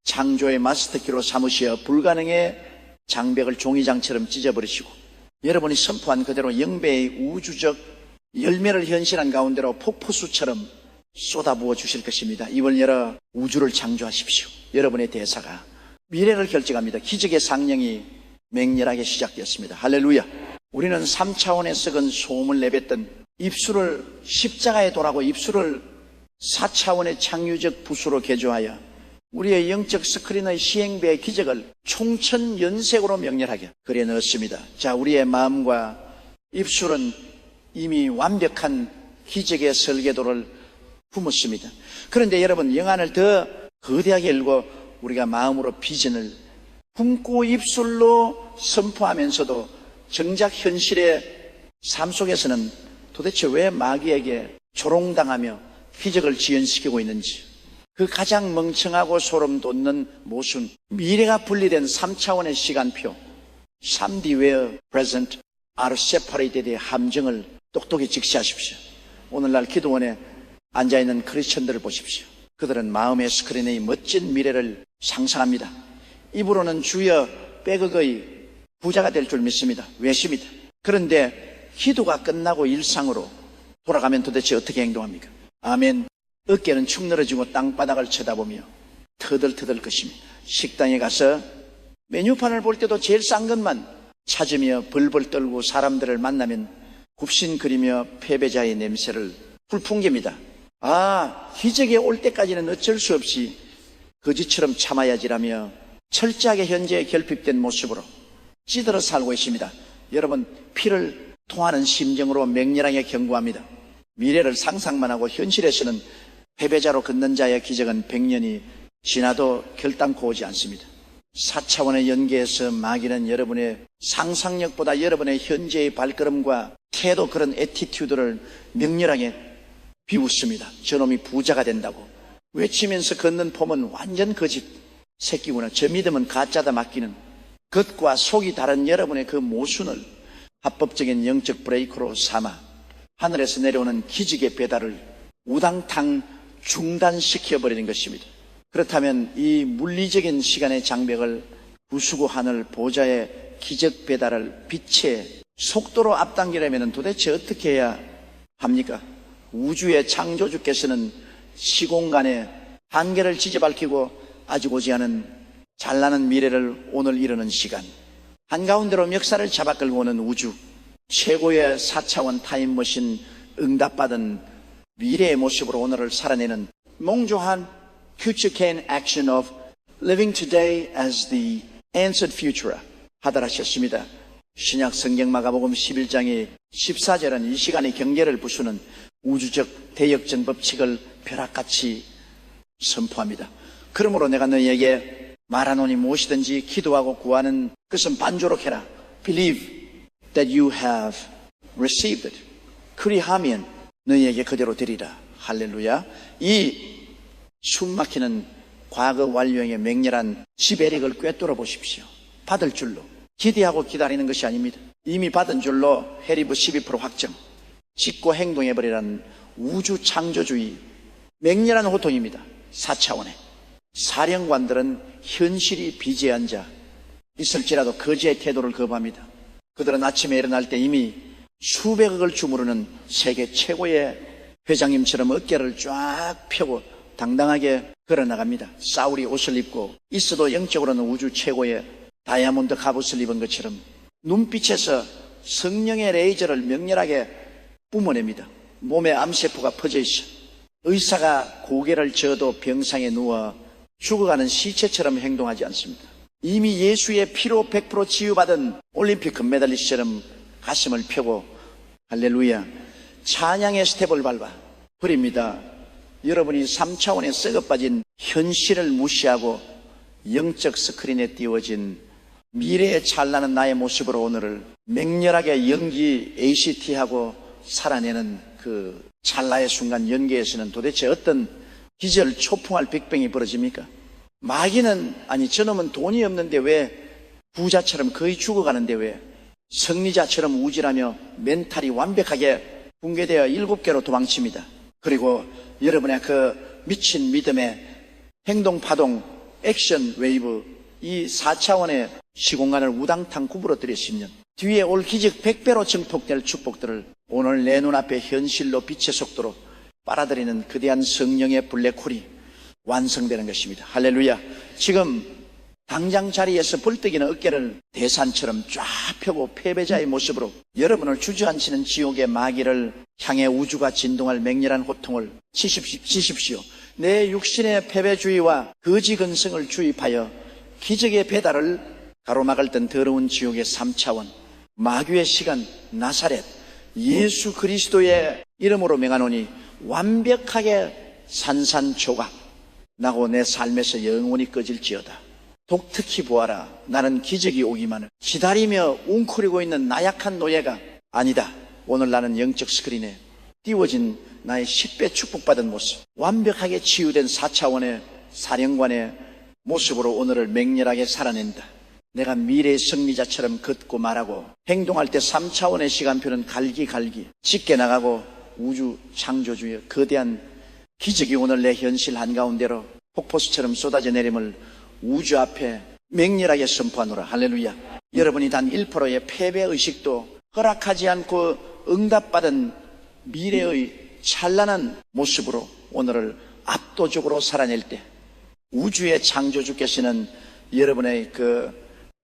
창조의 마스터키로 삼으시어 불가능의 장벽을 종이장처럼 찢어버리시고 여러분이 선포한 그대로 영배의 우주적 열매를 현실한 가운데로 폭포수처럼 쏟아부어 주실 것입니다. 입을 열어 우주를 창조하십시오. 여러분의 대사가 미래를 결정합니다. 기적의 상령이 맹렬하게 시작되었습니다. 할렐루야. 우리는 3차원의 썩은 소음을 내뱉던 입술을 십자가에 돌하고 입술을 4차원의 창유적 붓으로 개조하여 우리의 영적 스크린의 시행배의 기적을 총천연색으로 명렬하게 그려 넣었습니다. 자, 우리의 마음과 입술은 이미 완벽한 기적의 설계도를 품었습니다. 그런데 여러분, 영안을 더 거대하게 열고 우리가 마음으로 비전을 품고 입술로 선포하면서도 정작 현실의 삶 속에서는 도대체 왜 마귀에게 조롱당하며 기적을 지연시키고 있는지, 그 가장 멍청하고 소름 돋는 모순, 미래가 분리된 3차원의 시간표, 3D where present are separated의 함정을 똑똑히 직시하십시오. 오늘날 기도원에 앉아있는 크리스천들을 보십시오. 그들은 마음의 스크린의 멋진 미래를 상상합니다. 입으로는 주여 빼극의 부자가 될 줄 믿습니다. 외십니다. 그런데 기도가 끝나고 일상으로 돌아가면 도대체 어떻게 행동합니까? 아멘. 어깨는 축 늘어지고 땅바닥을 쳐다보며 터덜터덜 것입니다. 식당에 가서 메뉴판을 볼 때도 제일 싼 것만 찾으며 벌벌 떨고 사람들을 만나면 굽신거리며 패배자의 냄새를 풀풍깁니다. 기적이 올 때까지는 어쩔 수 없이 거지처럼 참아야지라며 철저하게 현재에 결핍된 모습으로 찌들어 살고 있습니다. 여러분, 피를 통하는 심정으로 맹렬하게 경고합니다. 미래를 상상만 하고 현실에서는 패배자로 걷는 자의 기적은 100년이 지나도 결단코 오지 않습니다. 4차원의 연계에서 마귀는 여러분의 상상력보다 여러분의 현재의 발걸음과 태도, 그런 애티튜드를 명렬하게 비웃습니다. 저놈이 부자가 된다고 외치면서 걷는 폼은 완전 거짓 새끼구나, 저 믿음은 가짜다 맡기는 겉과 속이 다른 여러분의 그 모순을 합법적인 영적 브레이크로 삼아 하늘에서 내려오는 기적의 배달을 우당탕 중단시켜버리는 것입니다. 그렇다면 이 물리적인 시간의 장벽을 부수고 하늘 보좌의 기적 배달을 빛의 속도로 앞당기려면 도대체 어떻게 해야 합니까? 우주의 창조주께서는 시공간의 한계를 지저밟히고 아직 오지 않은 잘나는 미래를 오늘 이루는 시간, 한가운데로 멱살을 잡아 끌고 오는 우주 최고의 4차원 타임머신 응답받은 미래의 모습으로 오늘을 살아내는 몽조한 future can action of Living today as the answered future 하더라 하셨습니다. 신약 성경 마가복음 11장의 14절은 이 시간의 경계를 부수는 우주적 대역전 법칙을 벼락같이 선포합니다. 그러므로 내가 너희에게 말하노니 무엇이든지 기도하고 구하는 것은 반조록 해라. Believe that you have received it. 그리하면 너희에게 그대로 되리라. 할렐루야. 이 숨막히는 과거 완료형의 맹렬한 지배력을 꿰뚫어 보십시오. 받을 줄로 기대하고 기다리는 것이 아닙니다. 이미 받은 줄로 해리브 12% 확정, 짓고 행동해버리라는 우주 창조주의 맹렬한 호통입니다. 4차원의 사령관들은 현실이 비재한 자 있을지라도 거지의 태도를 거부합니다. 그들은 아침에 일어날 때 이미 수백억을 주무르는 세계 최고의 회장님처럼 어깨를 쫙 펴고 당당하게 걸어나갑니다. 사울이 옷을 입고 있어도 영적으로는 우주 최고의 다이아몬드 갑옷을 입은 것처럼 눈빛에서 성령의 레이저를 명렬하게 뿜어냅니다. 몸에 암세포가 퍼져 있어 의사가 고개를 저어도 병상에 누워 죽어가는 시체처럼 행동하지 않습니다. 이미 예수의 피로 100% 치유받은 올림픽 금메달리스트처럼 가슴을 펴고 할렐루야 찬양의 스텝을 밟아 버립니다. 여러분이 3차원에 썩어빠진 현실을 무시하고 영적 스크린에 띄워진 미래에 찬란한 나의 모습으로 오늘을 맹렬하게 연기 ACT하고 살아내는 그 찰나의 순간 연기에서는 도대체 어떤 기절 초풍할 빅뱅이 벌어집니까? 마귀는 아니 저놈은 돈이 없는데 왜 부자처럼 거의 죽어가는데 왜 승리자처럼 우질하며 멘탈이 완벽하게 붕괴되어 7개로 도망칩니다. 그리고 여러분의 그 미친 믿음의 행동 파동 액션 웨이브 이 4차원의 시공간을 우당탕 구부러뜨려 10년 뒤에 올 기적 100배로 증폭될 축복들을 오늘 내 눈앞에 현실로 빛의 속도로 빨아들이는 거대한 성령의 블랙홀이 완성되는 것입니다. 할렐루야. 지금 당장 자리에서 벌떡이는 어깨를 대산처럼 쫙 펴고 패배자의 모습으로 여러분을 주저앉히는 지옥의 마귀를 향해 우주가 진동할 맹렬한 호통을 치십시오. 내 육신의 패배주의와 거지 근성을 주입하여 기적의 배달을 가로막을 땐 더러운 지옥의 3차원 마귀의 시간 나사렛 예수 그리스도의 이름으로 명하노니 완벽하게 산산조각 나고 내 삶에서 영원히 꺼질지어다. 독특히 보아라. 나는 기적이 오기만을 기다리며 웅크리고 있는 나약한 노예가 아니다. 오늘 나는 영적 스크린에 띄워진 나의 10배 축복받은 모습 완벽하게 치유된 4차원의 사령관의 모습으로 오늘을 맹렬하게 살아낸다. 내가 미래의 승리자처럼 걷고 말하고 행동할 때 3차원의 시간표는 갈기갈기 짙게 나가고 우주 창조주의 거대한 기적이 오늘 내 현실 한가운데로 폭포수처럼 쏟아져 내림을 우주 앞에 맹렬하게 선포하노라. 할렐루야. 여러분이 단 1%의 패배의식도 허락하지 않고 응답받은 미래의 찬란한 모습으로 오늘을 압도적으로 살아낼 때 우주의 창조주께서는 여러분의 그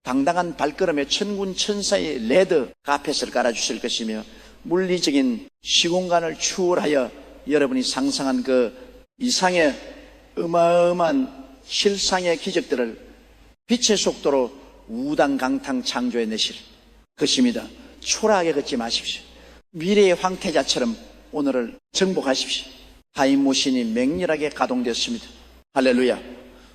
당당한 발걸음에 천군 천사의 레드 카펫을 깔아주실 것이며 물리적인 시공간을 추월하여 여러분이 상상한 그 이상의 어마어마한 실상의 기적들을 빛의 속도로 우당강탕 창조해내실 것입니다. 초라하게 걷지 마십시오. 미래의 황태자처럼 오늘을 정복하십시오. 타임머신이 맹렬하게 가동되었습니다. 할렐루야.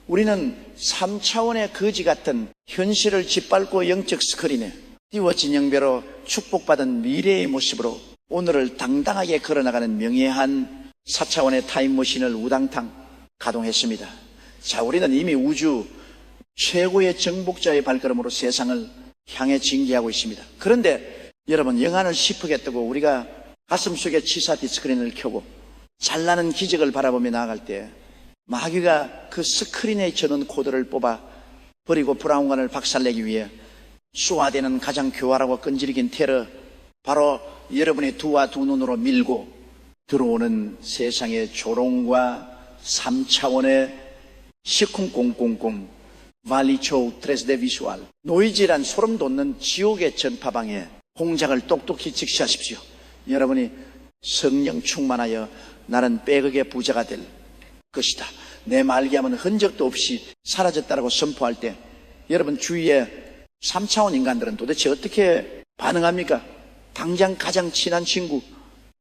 우리는 3차원의 거지 같은 현실을 짓밟고 영적 스크린에 띄워진 영배로 축복받은 미래의 모습으로 오늘을 당당하게 걸어나가는 명예한 4차원의 타임머신을 우당탕 가동했습니다. 자, 우리는 이미 우주 최고의 정복자의 발걸음으로 세상을 향해 징계하고 있습니다. 그런데 여러분 영안을 시프게 뜨고 우리가 가슴속에 치사 디스크린을 켜고 잘나는 기적을 바라보며 나아갈 때 마귀가 그 스크린에 저는 코드를 뽑아 버리고 브라운관을 박살내기 위해 쏘아대는 가장 교활하고 끈질긴 테러 바로 여러분의 두와 두 눈으로 밀고 들어오는 세상의 조롱과 3차원의 시쿵꽁꽁꽁 말리초 트레스데 비수알 노이즈란 소름 돋는 지옥의 전파방에 공작을 똑똑히 직시하십시오. 여러분이 성령 충만하여 나는 빼곡의 부자가 될 것이다. 내 말기암은 흔적도 없이 사라졌다라고 선포할 때 여러분 주위에 3차원 인간들은 도대체 어떻게 반응합니까? 당장 가장 친한 친구,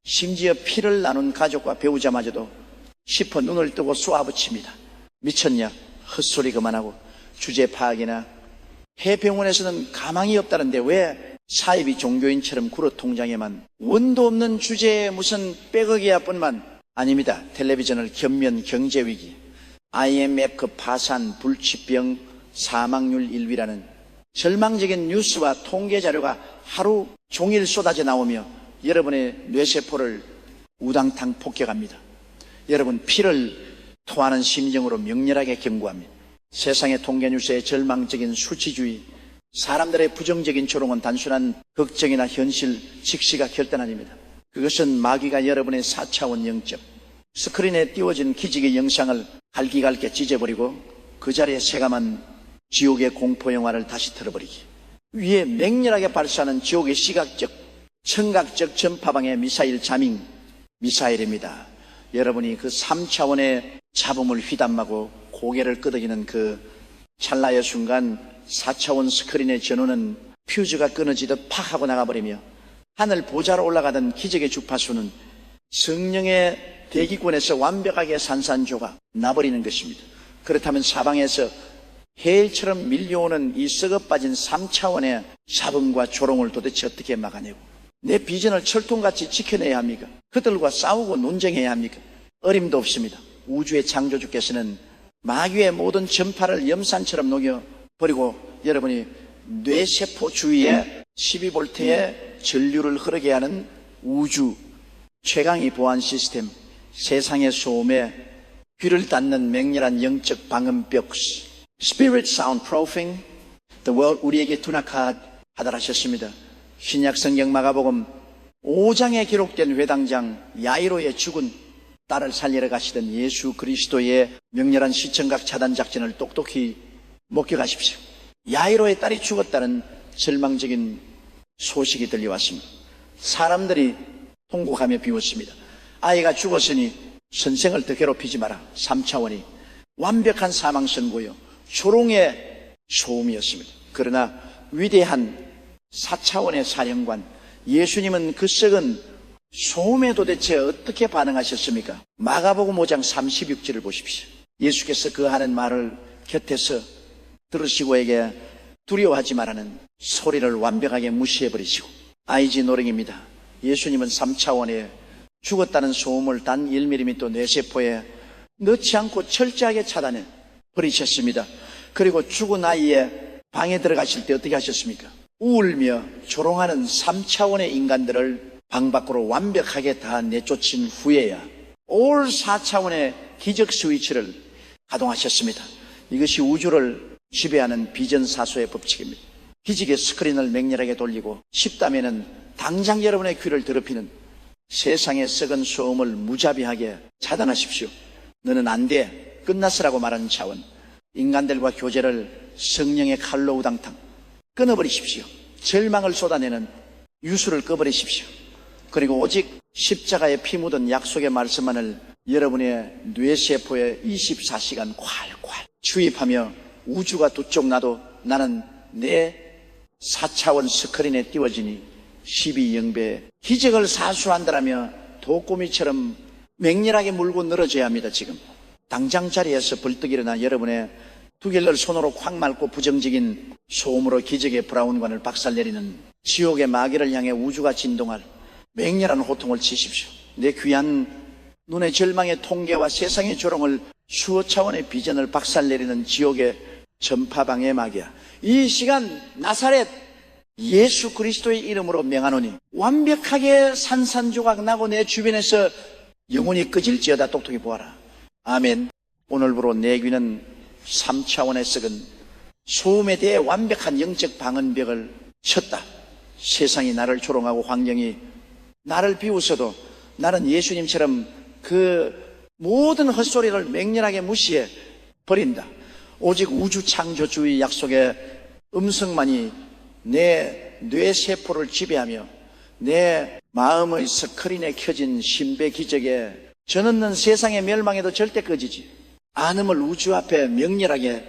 심지어 피를 나눈 가족과 배우자마저도 싶어 눈을 뜨고 쏘아붙입니다. 미쳤냐? 헛소리 그만하고 주제 파악이나 해병원에서는 가망이 없다는데 왜 사이비 종교인처럼 구로 통장에만 원도 없는 주제에 무슨 빼거기야 뿐만 아닙니다. 텔레비전을 견면 경제위기, IMF 파산, 불치병, 사망률 1위라는 절망적인 뉴스와 통계 자료가 하루 종일 쏟아져 나오며 여러분의 뇌세포를 우당탕 폭격합니다. 여러분 피를 토하는 심정으로 명렬하게 경고합니다. 세상의 통계 뉴스의 절망적인 수치주의, 사람들의 부정적인 조롱은 단순한 걱정이나 현실, 직시가 결단 아닙니다. 그것은 마귀가 여러분의 4차원 영적 스크린에 띄워진 기적의 영상을 갈기갈게 찢어버리고 그 자리에 새감한 지옥의 공포영화를 다시 틀어버리기 위해 맹렬하게 발사하는 지옥의 시각적, 청각적 전파방의 미사일 자밍 미사일입니다. 여러분이 그 3차원의 잡음을 휘담마고 고개를 끄덕이는 그 찰나의 순간 4차원 스크린의 전원은 퓨즈가 끊어지듯 팍 하고 나가버리며 하늘 보좌로 올라가던 기적의 주파수는 성령의 대기권에서 완벽하게 산산조각 나버리는 것입니다. 그렇다면 사방에서 해일처럼 밀려오는 이 썩어빠진 3차원의 잡음과 조롱을 도대체 어떻게 막아내고 내 비전을 철통같이 지켜내야 합니까? 그들과 싸우고 논쟁해야 합니까? 어림도 없습니다. 우주의 창조주께서는 마귀의 모든 전파를 염산처럼 녹여버리고 여러분이 뇌세포 주위에 12볼트의 전류를 흐르게 하는 우주 최강의 보안 시스템, 세상의 소음에 귀를 닫는 맹렬한 영적 방음벽, Spirit Sound Proofing, The World, 우리에게 투낙하다 하셨습니다. 신약 성경 마가복음 5장에 기록된 회당장 야이로의 죽은 딸을 살리러 가시던 예수 그리스도의 명렬한 시청각 차단 작전을 똑똑히 목격하십시오. 야이로의 딸이 죽었다는 절망적인 소식이 들려왔습니다. 사람들이 통곡하며 비웃습니다. 아이가 죽었으니 선생을 더 괴롭히지 마라. 3차원이 완벽한 사망 선고요, 조롱의 소음이었습니다. 그러나 위대한 4차원의 사령관 예수님은 그 썩은 소음에 도대체 어떻게 반응하셨습니까? 마가복음 5장 36절을 보십시오. 예수께서 그 하는 말을 곁에서 들으시고에게 두려워하지 말라는 소리를 완벽하게 무시해버리시고, IG 노랭입니다. 예수님은 3차원에 죽었다는 소음을 단 1mm 뇌세포에 넣지 않고 철저하게 차단해 버리셨습니다. 그리고 죽은 아이의 방에 들어가실 때 어떻게 하셨습니까? 울며 조롱하는 3차원의 인간들을 방 밖으로 완벽하게 다 내쫓은 후에야 올 4차원의 기적 스위치를 가동하셨습니다. 이것이 우주를 지배하는 비전사소의 법칙입니다. 기적의 스크린을 맹렬하게 돌리고 싶다면은 당장 여러분의 귀를 더럽히는 세상의 썩은 소음을 무자비하게 차단하십시오. 너는 안 돼, 끝났으라고 말하는 차원, 인간들과 교제를 성령의 칼로 우당탕 끊어버리십시오. 절망을 쏟아내는 유수를 꺼버리십시오. 그리고 오직 십자가에 피 묻은 약속의 말씀만을 여러분의 뇌세포에 24시간 콸콸 주입하며 우주가 두 쪽 나도 나는 내 4차원 스크린에 띄워지니 12영배 기적을 사수한다라며 독고미처럼 맹렬하게 물고 늘어져야 합니다. 지금 당장 자리에서 벌떡 일어나 여러분의 두 개를 손으로 콱 말고 부정적인 소음으로 기적의 브라운관을 박살내리는 지옥의 마귀를 향해 우주가 진동할 맹렬한 호통을 치십시오. 내 귀한 눈의 절망의 통계와 세상의 조롱을 수억 차원의 비전을 박살내리는 지옥의 전파방의 마귀야, 이 시간 나사렛 예수 그리스도의 이름으로 명하노니 완벽하게 산산조각 나고 내 주변에서 영혼이 꺼질지어다. 똑똑히 보아라. 아멘. 오늘부로 내 귀는 3차원의 썩은 소음에 대해 완벽한 영적 방언벽을 쳤다. 세상이 나를 조롱하고 환경이 나를 비웃어도 나는 예수님처럼 그 모든 헛소리를 맹렬하게 무시해 버린다. 오직 우주 창조주의 약속의 음성만이 내 뇌세포를 지배하며 내 마음의 스크린에 켜진 신배 기적에 전없는 세상의 멸망에도 절대 꺼지지 안음을 우주 앞에 명렬하게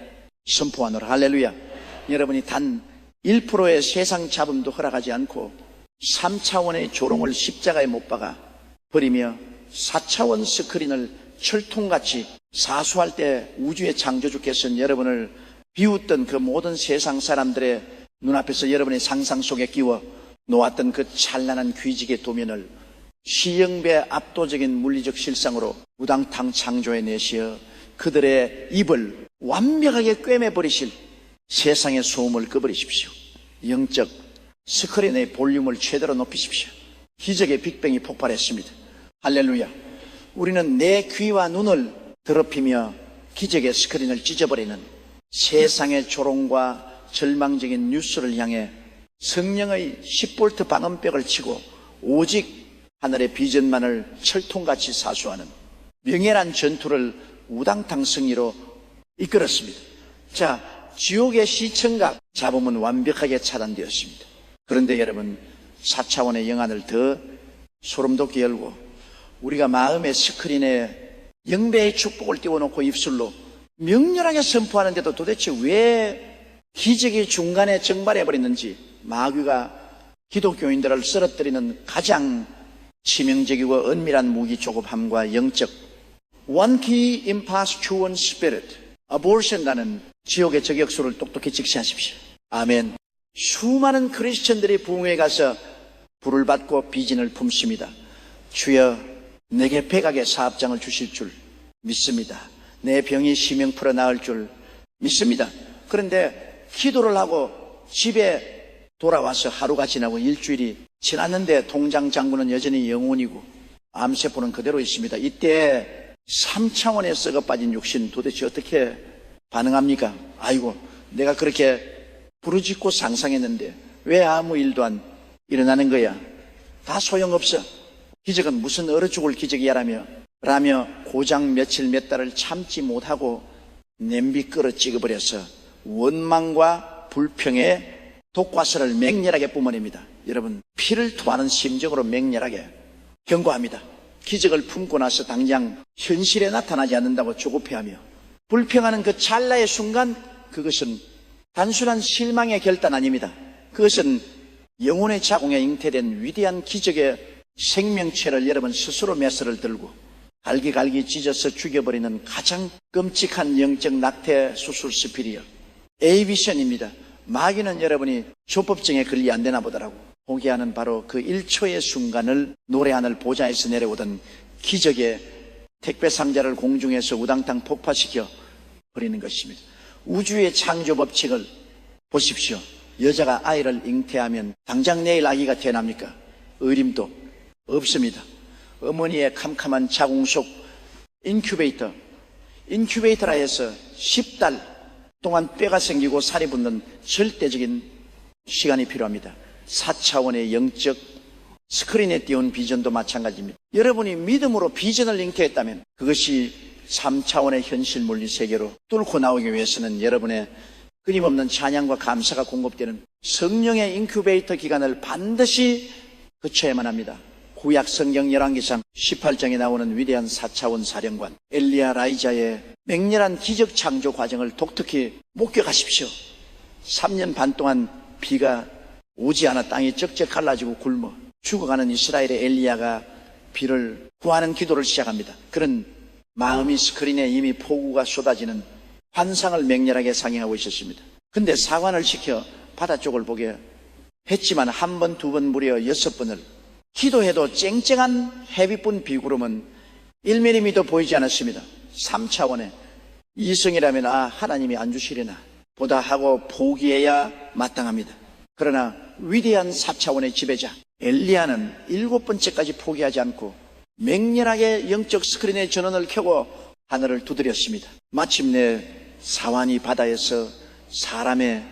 선포하노라. 할렐루야. 여러분이 단 1%의 세상 잡음도 허락하지 않고 3차원의 조롱을 십자가에 못 박아 버리며 4차원 스크린을 철통같이 사수할 때 우주의 창조주께서는 여러분을 비웃던 그 모든 세상 사람들의 눈앞에서 여러분의 상상 속에 끼워 놓았던 그 찬란한 귀직의 도면을 시영배 압도적인 물리적 실상으로 우당탕 창조해 내시어 그들의 입을 완벽하게 꿰매버리실 세상의 소음을 꺼버리십시오. 영적 스크린의 볼륨을 최대로 높이십시오. 기적의 빅뱅이 폭발했습니다. 할렐루야. 우리는 내 귀와 눈을 더럽히며 기적의 스크린을 찢어버리는 세상의 조롱과 절망적인 뉴스를 향해 성령의 10V 방음벽을 치고 오직 하늘의 비전만을 철통같이 사수하는 명예란 전투를 우당탕 승리로 이끌었습니다. 자, 지옥의 시청각 잡음은 완벽하게 차단되었습니다. 그런데 여러분, 4차원의 영안을 더 소름돋게 열고 우리가 마음의 스크린에 영배의 축복을 띄워놓고 입술로 명렬하게 선포하는데도 도대체 왜 기적이 중간에 증발해버렸는지, 마귀가 기독교인들을 쓰러뜨리는 가장 치명적이고 은밀한 무기 조급함과 영적 One key impostuous spirit, abortion이라는 지옥의 저격수를 똑똑히 직시하십시오. 아멘. 수많은 크리스천들이 부흥회에 가서 불을 받고 비진을 품습니다. 주여, 내게 백악의 사업장을 주실 줄 믿습니다. 내 병이 심형 풀어 나을 줄 믿습니다. 그런데 기도를 하고 집에 돌아와서 하루가 지나고 일주일이 지났는데 통장 잔고는 여전히 영혼이고 암세포는 그대로 있습니다. 이때 3차원에 썩어 빠진 육신 도대체 어떻게 반응합니까? 아이고, 내가 그렇게 부르짖고 상상했는데 왜 아무 일도 안 일어나는 거야? 다 소용없어. 기적은 무슨 얼어 죽을 기적이야 라며 고장 며칠 몇 달을 참지 못하고 냄비 끓어 찍어버려서 원망과 불평의 독과설을 맹렬하게 뿜어냅니다. 여러분, 피를 토하는 심정으로 맹렬하게 경고합니다. 기적을 품고 나서 당장 현실에 나타나지 않는다고 조급해하며 불평하는 그 찰나의 순간, 그것은 단순한 실망의 결단 아닙니다. 그것은 영혼의 자궁에 잉태된 위대한 기적의 생명체를 여러분 스스로 메스를 들고 갈기갈기 찢어서 죽여버리는 가장 끔찍한 영적 낙태 수술 스피리어 에이비션입니다. 마귀는 여러분이 조법증에 걸리 안 되나 보더라고. 포기하는 바로 그 1초의 순간을 노래하늘 보좌에서 내려오던 기적의 택배 상자를 공중에서 우당탕 폭파시켜 버리는 것입니다. 우주의 창조 법칙을 보십시오. 여자가 아이를 잉태하면 당장 내일 아기가 태어납니까? 어림도 없습니다. 어머니의 캄캄한 자궁 속 인큐베이터라 해서 10달 동안 뼈가 생기고 살이 붙는 절대적인 시간이 필요합니다. 4차원의 영적 스크린에 띄운 비전도 마찬가지입니다. 여러분이 믿음으로 비전을 잉태했다면 그것이 3차원의 현실 물리 세계로 뚫고 나오기 위해서는 여러분의 끊임없는 찬양과 감사가 공급되는 성령의 인큐베이터 기간을 반드시 거쳐야만 합니다. 구약 성경 열왕기상 18장에 나오는 위대한 4차원 사령관 엘리야 라이자의 맹렬한 기적 창조 과정을 독특히 목격하십시오. 3년 반 동안 비가 오지 않아 땅이 쩍쩍 갈라지고 굶어 죽어가는 이스라엘의 엘리야가 비를 구하는 기도를 시작합니다. 그런 마음이 스크린에 이미 폭우가 쏟아지는 환상을 맹렬하게 상영하고 있었습니다. 근데 사관을 시켜 바다 쪽을 보게 했지만 한 번, 두 번, 무려 6번을 기도해도 쨍쨍한 헤비뿐 비구름은 1mm도 보이지 않았습니다. 3차원의 이성이라면 하나님이 안 주시려나 보다 하고 포기해야 마땅합니다. 그러나 위대한 4차원의 지배자 엘리야는 7번째까지 포기하지 않고 맹렬하게 영적 스크린의 전원을 켜고 하늘을 두드렸습니다. 마침내 사완이 바다에서 사람의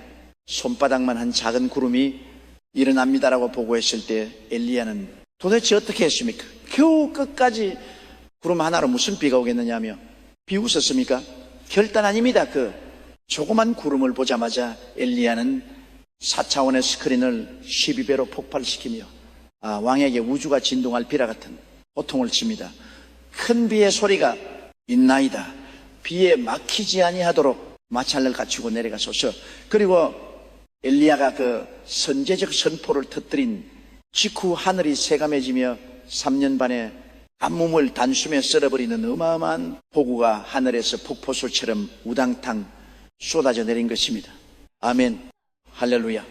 손바닥만 한 작은 구름이 일어납니다라고 보고했을 때 엘리야는 도대체 어떻게 했습니까? 겨우 끝까지 구름 하나로 무슨 비가 오겠느냐며 비웃었습니까? 결단 아닙니다. 그 조그만 구름을 보자마자 엘리야는 4차원의 스크린을 12배로 폭발시키며 왕에게 우주가 진동할 비라 같은 호통을 칩니다. 큰 비의 소리가 있나이다. 비에 막히지 아니하도록 마찰을 갖추고 내려가소서. 그리고 엘리야가 그 선제적 선포를 터뜨린 직후 하늘이 새감해지며 3년 반에 가뭄을 단숨에 썰어버리는 어마어마한 폭우가 하늘에서 폭포수처럼 우당탕 쏟아져 내린 것입니다. 아멘. 할렐루야.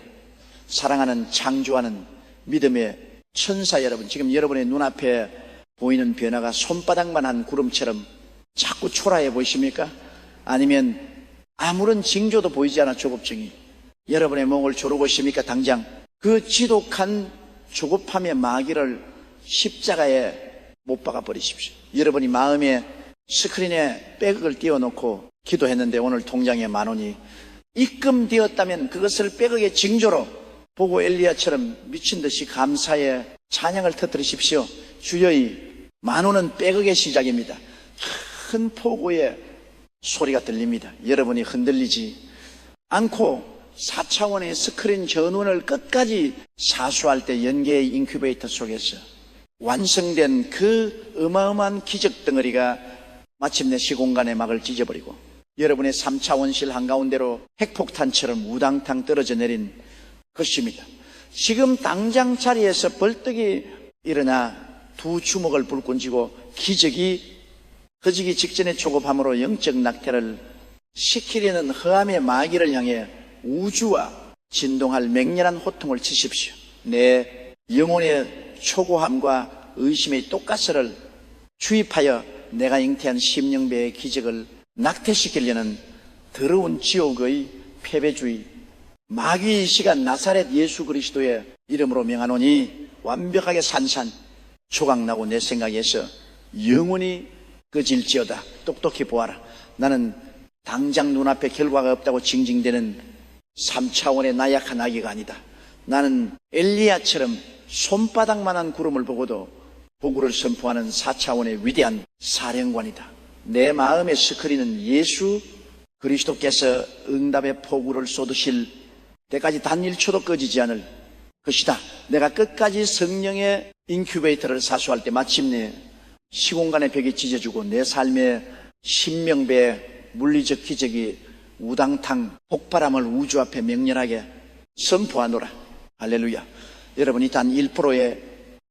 사랑하는 창조하는 믿음의 천사 여러분, 지금 여러분의 눈앞에 보이는 변화가 손바닥만한 구름처럼 자꾸 초라해 보이십니까? 아니면 아무런 징조도 보이지 않아 조급증이 여러분의 몸을 조르고 있습니까? 당장 그 지독한 조급함의 마귀를 십자가에 못 박아 버리십시오. 여러분이 마음에 스크린에 백을 띄워놓고 기도했는데 오늘 통장에 10,000원이 입금되었다면 그것을 백의 징조로 보고 엘리야처럼 미친 듯이 감사의 찬양을 터뜨리십시오. 주여의 10,000원은 백의 시작입니다. 큰 폭우의 소리가 들립니다. 여러분이 흔들리지 않고 4차원의 스크린 전원을 끝까지 사수할 때 연계의 인큐베이터 속에서 완성된 그 어마어마한 기적 덩어리가 마침내 시공간의 막을 찢어버리고 여러분의 3차원실 한가운데로 핵폭탄처럼 우당탕 떨어져 내린 것입니다. 지금 당장 자리에서 벌떡이 일어나 두 주먹을 불끈 쥐고 기적이 터지기 직전의 조급함으로 영적 낙태를 시키려는 허함의 마귀를 향해 우주와 진동할 맹렬한 호통을 치십시오. 내 영혼의 초고함과 의심의 똑가스를 주입하여 내가 잉태한 심령배의 기적을 낙태시키려는 더러운 지옥의 패배주의 마귀의 시간 나사렛 예수 그리스도의 이름으로 명하노니 완벽하게 산산 조각나고 내 생각에서 영원히 꺼질지어다. 똑똑히 보아라. 나는 당장 눈앞에 결과가 없다고 징징대는 3차원의 나약한 아기가 아니다. 나는 엘리야처럼 손바닥만한 구름을 보고도 복우를 선포하는 4차원의 위대한 사령관이다. 내 마음의 스크린은 예수 그리스도께서 응답의 폭우를 쏟으실 때까지 단 1초도 꺼지지 않을 것이다. 내가 끝까지 성령의 인큐베이터를 사수할 때 마침내 시공간의 벽이 찢어지고 내 삶의 신명배의 물리적 기적이 우당탕 폭발함을 우주 앞에 맹렬하게 선포하노라. 할렐루야. 여러분이 단 1%의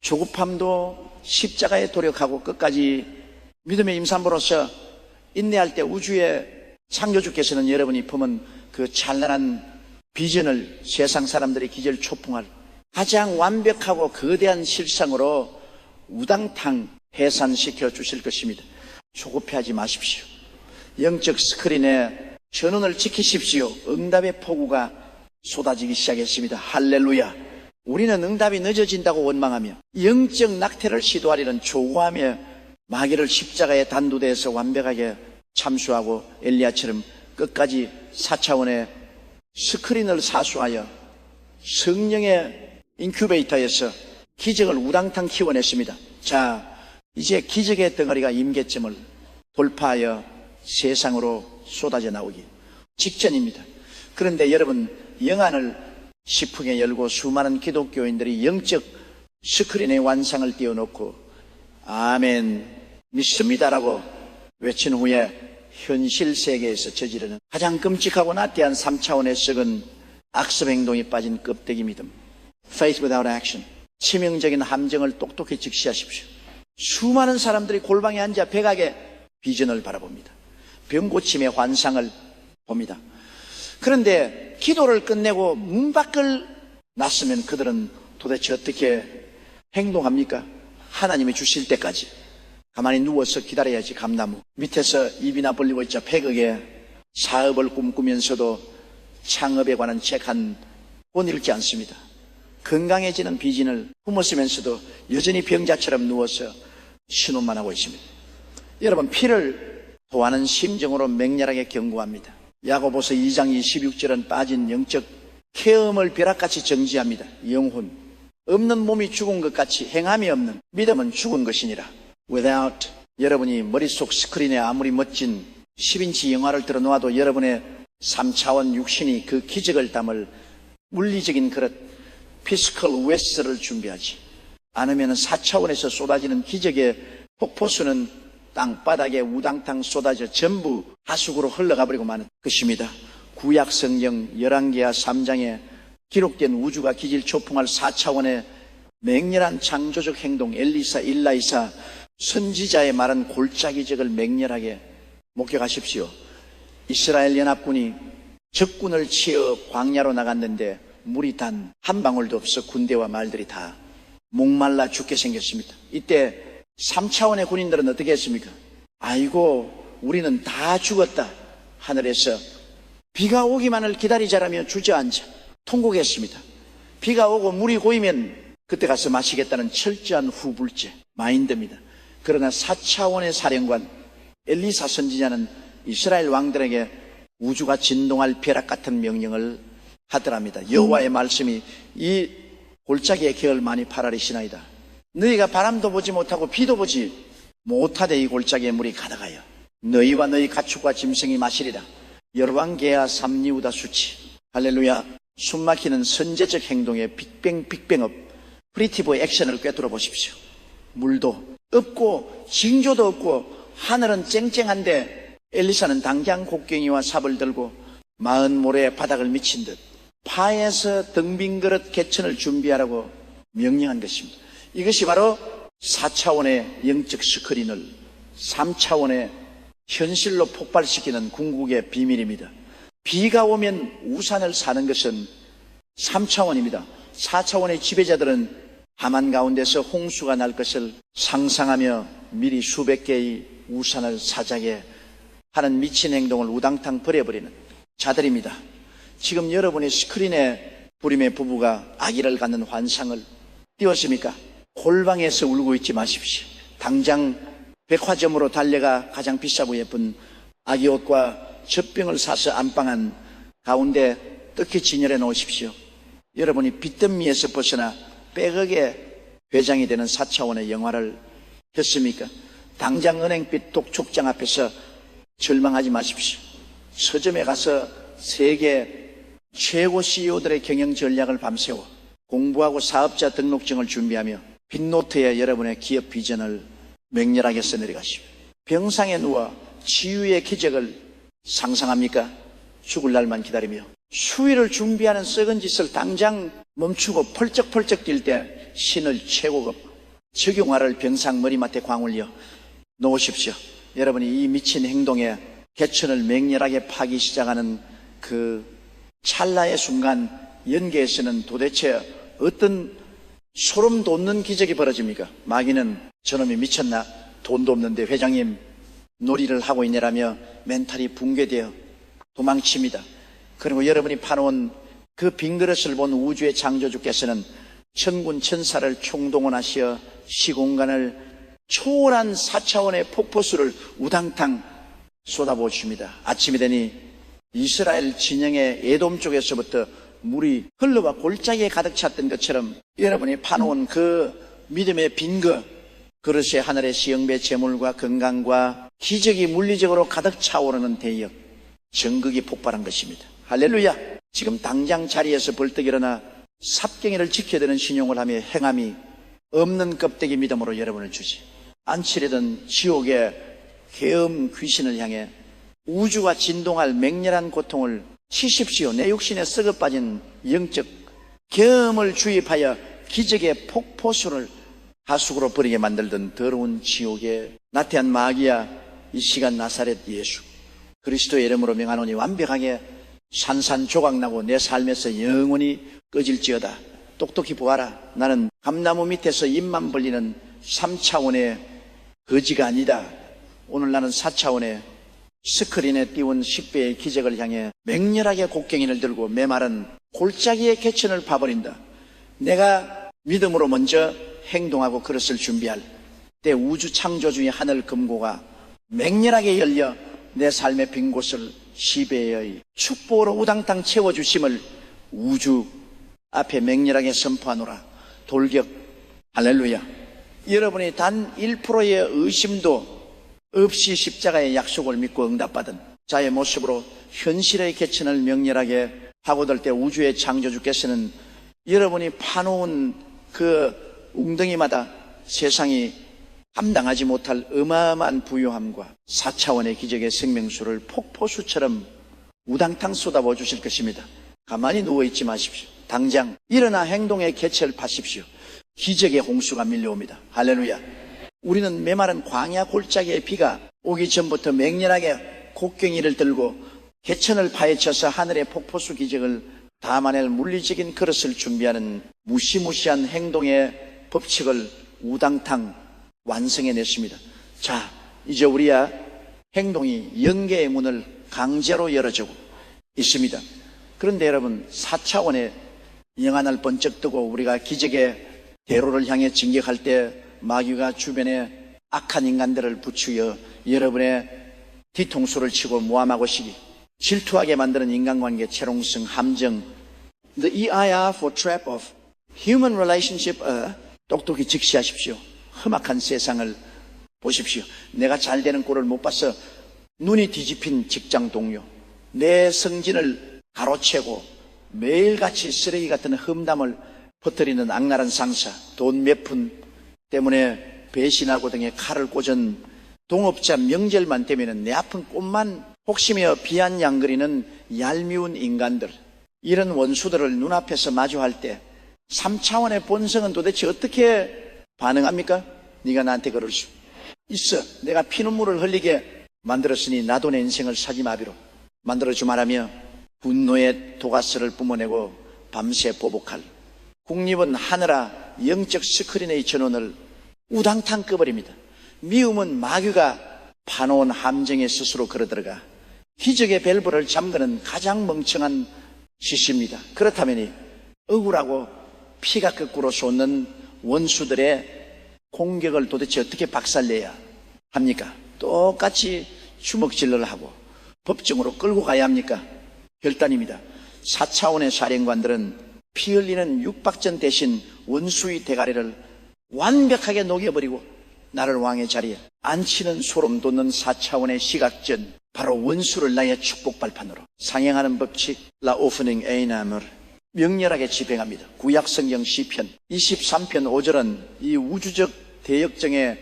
조급함도 십자가에 도력하고 끝까지 믿음의 임산부로서 인내할 때 우주의 창조주께서는 여러분이 품은 그 찬란한 비전을 세상 사람들이 기절 초풍할 가장 완벽하고 거대한 실상으로 우당탕 해산시켜 주실 것입니다. 조급해하지 마십시오. 영적 스크린에 전원을 지키십시오. 응답의 폭우가 쏟아지기 시작했습니다. 할렐루야. 우리는 응답이 늦어진다고 원망하며 영적 낙태를 시도하려는 조고함의 마귀를 십자가에 단두대에서 완벽하게 참수하고 엘리야처럼 끝까지 4차원의 스크린을 사수하여 성령의 인큐베이터에서 기적을 우당탕 키워냈습니다. 자, 이제 기적의 덩어리가 임계점을 돌파하여 세상으로 쏟아져 나오기 직전입니다. 그런데 여러분, 영안을 시풍에 열고 수많은 기독교인들이 영적 스크린의 완상을 띄워놓고 아멘 믿습니다라고 외친 후에 현실 세계에서 저지르는 가장 끔찍하고 나태한 3차원의 썩은 악습 행동이 빠진 껍데기 믿음, Faith without action, 치명적인 함정을 똑똑히 직시하십시오. 수많은 사람들이 골방에 앉아 백악의 비전을 바라봅니다. 병고침의 환상을 봅니다. 그런데 기도를 끝내고 문 밖을 났으면 그들은 도대체 어떻게 행동합니까? 하나님이 주실 때까지 가만히 누워서 기다려야지. 감나무 밑에서 입이나 벌리고 있자 백악의 사업을 꿈꾸면서도 창업에 관한 책 한 권 읽지 않습니다. 건강해지는 비전을 품었으면서도 여전히 병자처럼 누워서 신음만 하고 있습니다. 여러분, 피를 토하는 심정으로 맹렬하게 경고합니다. 야고보서 2장 26절은 빠진 영적 케엄을 벼락같이 정지합니다. 영혼 없는 몸이 죽은 것 같이 행함이 없는 믿음은 죽은 것이니라. Without, 여러분이 머릿속 스크린에 아무리 멋진 10인치 영화를 들어놓아도 여러분의 3차원 육신이 그 기적을 담을 물리적인 그릇 피스컬 웨스를 준비하지 않으면 4차원에서 쏟아지는 기적의 폭포수는 땅바닥에 우당탕 쏟아져 전부 하수구로 흘러가버리고 마는 것입니다. 구약 성경 열왕기하 3장에 기록된 우주가 기질초풍할 4차원의 맹렬한 창조적 행동, 엘리사, 일라이사, 선지자의 말은 골짜기적을 맹렬하게 목격하십시오. 이스라엘 연합군이 적군을 치어 광야로 나갔는데 물이 단 한 방울도 없어 군대와 말들이 다 목말라 죽게 생겼습니다. 이때 3차원의 군인들은 어떻게 했습니까? 아이고 우리는 다 죽었다. 하늘에서 비가 오기만을 기다리자라며 주저앉아 통곡했습니다. 비가 오고 물이 고이면 그때 가서 마시겠다는 철저한 후불제 마인드입니다. 그러나 4차원의 사령관 엘리사 선지자는 이스라엘 왕들에게 우주가 진동할 벼락 같은 명령을 하더랍니다. 여호와의 말씀이 이 골짜기의 계을 많이 파라리시나이다. 너희가 바람도 보지 못하고 비도 보지 못하되 이 골짜기에 물이 가득하여 너희와 너희 가축과 짐승이 마시리라. 열왕기하 3리우다 수치. 할렐루야. 숨막히는 선제적 행동의 빅뱅업 프리티브 액션을 꿰뚫어 보십시오. 물도 없고 징조도 없고 하늘은 쨍쨍한데 엘리사는 당장 곡괭이와 삽을 들고 마흔 모래의 바닥을 미친 듯 파에서 등빈 그릇 개천을 준비하라고 명령한 것입니다. 이것이 바로 4차원의 영적 스크린을 3차원의 현실로 폭발시키는 궁극의 비밀입니다. 비가 오면 우산을 사는 것은 3차원입니다. 4차원의 지배자들은 하만 가운데서 홍수가 날 것을 상상하며 미리 수백 개의 우산을 사자게 하는 미친 행동을 우당탕 버려버리는 자들입니다. 지금 여러분이 스크린에 불임의 부부가 아기를 갖는 환상을 띄웠습니까? 골방에서 울고 있지 마십시오. 당장 백화점으로 달려가 가장 비싸고 예쁜 아기 옷과 젖병을 사서 안방안 가운데 떡히 진열해 놓으십시오. 여러분이 빚더미에서 벗어나 빼곡의 회장이 되는 4차원의 영화를 했습니까? 당장 은행빚 독촉장 앞에서 절망하지 마십시오. 서점에 가서 세계 최고 CEO들의 경영 전략을 밤새워 공부하고 사업자 등록증을 준비하며 빈노트에 여러분의 기업 비전을 맹렬하게 써내려가시오. 병상에 누워 치유의 기적을 상상합니까? 죽을 날만 기다리며 수위를 준비하는 썩은 짓을 당장 멈추고 펄쩍펄쩍 뛸 때 신을 최고급 적용화를 병상 머리맡에 광울려 놓으십시오. 여러분이 이 미친 행동에 개천을 맹렬하게 파기 시작하는 그 찰나의 순간 연계에서는 도대체 어떤 소름 돋는 기적이 벌어집니까? 마귀는 저놈이 미쳤나? 돈도 없는데 회장님 놀이를 하고 있냐라며 멘탈이 붕괴되어 도망칩니다. 그리고 여러분이 파놓은 그 빈 그릇을 본 우주의 창조주께서는 천군 천사를 총동원하시어 시공간을 초월한 4차원의 폭포수를 우당탕 쏟아부으십니다. 아침이 되니 이스라엘 진영의 에돔 쪽에서부터 물이 흘러와 골짜기에 가득 찼던 것처럼 여러분이 파놓은 그 믿음의 빈 그릇에 하늘의 시영배 재물과 건강과 기적이 물리적으로 가득 차오르는 대역 정극이 폭발한 것입니다. 할렐루야. 지금 당장 자리에서 벌떡 일어나 삽경이를 지켜야 되는 신용을 하며 행함이 없는 껍데기 믿음으로 여러분을 주지. 안치려던 지옥의 계엄 귀신을 향해 우주가 진동할 맹렬한 고통을 치십시오. 내 육신에 썩어 빠진 영적 계엄을 주입하여 기적의 폭포수를 하수구로 버리게 만들던 더러운 지옥에 나태한 마귀야, 이 시간 나사렛 예수 그리스도의 이름으로 명하노니 완벽하게 산산조각나고 내 삶에서 영원히 꺼질지어다. 똑똑히 보아라. 나는 감나무 밑에서 입만 벌리는 3차원의 거지가 아니다. 오늘 나는 4차원의 스크린에 띄운 10배의 기적을 향해 맹렬하게 곡괭이를 들고 메마른 골짜기의 개천을 파버린다. 내가 믿음으로 먼저 행동하고 그릇을 준비할 때 우주 창조주의 하늘 금고가 맹렬하게 열려 내 삶의 빈 곳을 10배의 축복으로 우당탕 채워주심을 우주 앞에 맹렬하게 선포하노라. 돌격. 할렐루야. 여러분이 단 1%의 의심도 없이 십자가의 약속을 믿고 응답받은 자의 모습으로 현실의 개천을 명렬하게 파고들 때 우주의 창조주께서는 여러분이 파놓은 그 웅덩이마다 세상이 감당하지 못할 어마어마한 부유함과 4차원의 기적의 생명수를 폭포수처럼 우당탕 쏟아부어 주실 것입니다. 가만히 누워있지 마십시오. 당장 일어나 행동의 개체를 파십시오. 기적의 홍수가 밀려옵니다. 할렐루야. 우리는 메마른 광야 골짜기의 비가 오기 전부터 맹렬하게 곡괭이를 들고 개천을 파헤쳐서 하늘의 폭포수 기적을 담아낼 물리적인 그릇을 준비하는 무시무시한 행동의 법칙을 우당탕 완성해냈습니다. 자, 이제 우리야 행동이 영계의 문을 강제로 열어주고 있습니다. 그런데 여러분, 4차원의 영하늘 번쩍 뜨고 우리가 기적의 대로를 향해 진격할 때 마귀가 주변에 악한 인간들을 부추겨 여러분의 뒤통수를 치고 모함하고 시기, 질투하게 만드는 인간관계 채롱성, 함정, the EIR for trap of human relationship, 똑똑히 직시하십시오. 험악한 세상을 보십시오. 내가 잘 되는 꼴을 못 봐서 눈이 뒤집힌 직장 동료, 내 성진을 가로채고 매일같이 쓰레기 같은 험담을 퍼뜨리는 악랄한 상사, 돈 몇 푼 때문에 배신하고 등에 칼을 꽂은 동업자, 명절만 되면 내 아픈 꽃만 혹시며 비아냥거리는 얄미운 인간들, 이런 원수들을 눈앞에서 마주할 때 3차원의 본성은 도대체 어떻게 반응합니까? 네가 나한테 그럴 수 있어. 내가 피눈물을 흘리게 만들었으니 나도 내 인생을 사지마비로 만들어주마라며 분노의 도가스를 뿜어내고 밤새 보복할, 국립은 하늘아 영적 스크린의 전원을 우당탕 꺼버립니다. 미움은 마귀가 파놓은 함정에 스스로 걸어들어가 기적의 밸브를 잠그는 가장 멍청한 짓입니다. 그렇다면 억울하고 피가 거꾸로 솟는 원수들의 공격을 도대체 어떻게 박살내야 합니까? 똑같이 주먹질을 하고 법정으로 끌고 가야 합니까? 결단입니다. 4차원의 사령관들은 피 흘리는 육박전 대신 원수의 대가리를 완벽하게 녹여버리고 나를 왕의 자리에 앉히는 소름 돋는 4차원의 시각전, 바로 원수를 나의 축복 발판으로 상행하는 법칙, 라 오프닝 에이나물 명렬하게 집행합니다. 구약성경 시편 23편 5절은 이 우주적 대역정의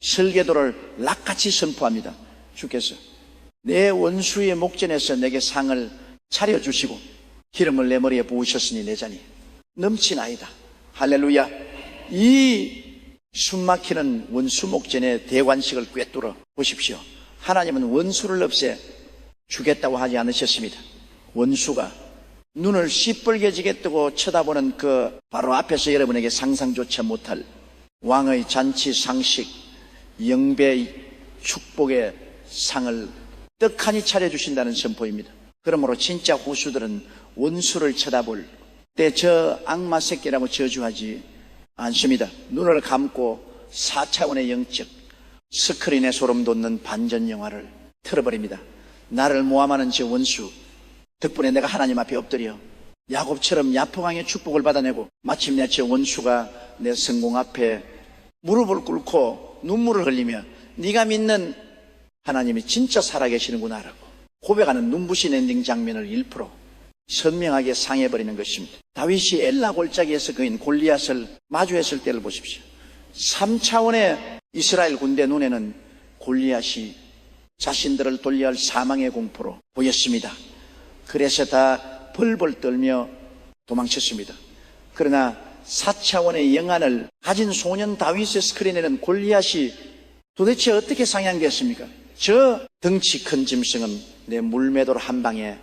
설계도를 락같이 선포합니다. 주께서 내 원수의 목전에서 내게 상을 차려주시고 기름을 내 머리에 부으셨으니 내 잔이 넘치나이다. 할렐루야. 이 숨막히는 원수 목전의 대관식을 꿰뚫어 보십시오. 하나님은 원수를 없애 주겠다고 하지 않으셨습니다. 원수가 눈을 시뻘개지게 뜨고 쳐다보는 그 바로 앞에서 여러분에게 상상조차 못할 왕의 잔치 상식, 영배의 축복의 상을 떡하니 차려주신다는 선포입니다. 그러므로 진짜 후수들은 원수를 쳐다볼 때 저 악마 새끼라고 저주하지 않습니다. 눈을 감고 4차원의 영적 스크린에 소름 돋는 반전 영화를 틀어버립니다. 나를 모함하는 저 원수 덕분에 내가 하나님 앞에 엎드려 야곱처럼 야포강의 축복을 받아내고 마침내 저 원수가 내 성공 앞에 무릎을 꿇고 눈물을 흘리며 네가 믿는 하나님이 진짜 살아계시는구나 라고 고백하는 눈부신 엔딩 장면을 1% 선명하게 상해버리는 것입니다. 다윗이 엘라 골짜기에서 그인 골리앗을 마주했을 때를 보십시오. 3차원의 이스라엘 군대 눈에는 골리앗이 자신들을 돌려야 할 사망의 공포로 보였습니다. 그래서 다 벌벌 떨며 도망쳤습니다. 그러나 4차원의 영안을 가진 소년 다윗의 스크린에는 골리앗이 도대체 어떻게 상향되었습니까? 저 덩치 큰 짐승은 내 물매돌 한 방에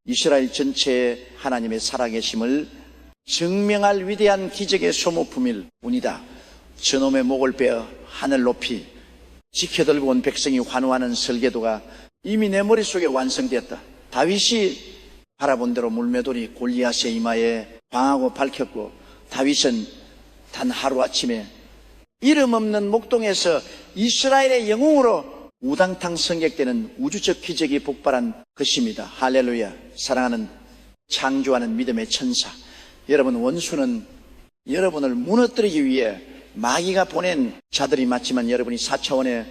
이스라엘 전체의 하나님의 살아계심을 증명할 위대한 기적의 소모품일 뿐이다. 저놈의 목을 베어 하늘 높이 지켜들고 온 백성이 환호하는 설계도가 이미 내 머릿속에 완성되었다. 다윗이 바라본 대로 물매돌이 골리앗의 이마에 방하고 밝혔고 다윗은 단 하루아침에 이름 없는 목동에서 이스라엘의 영웅으로 우당탕 성격되는 우주적 기적이 폭발한 것입니다. 할렐루야. 사랑하는 창조하는 믿음의 천사 여러분, 원수는 여러분을 무너뜨리기 위해 마귀가 보낸 자들이 맞지만 여러분이 4차원의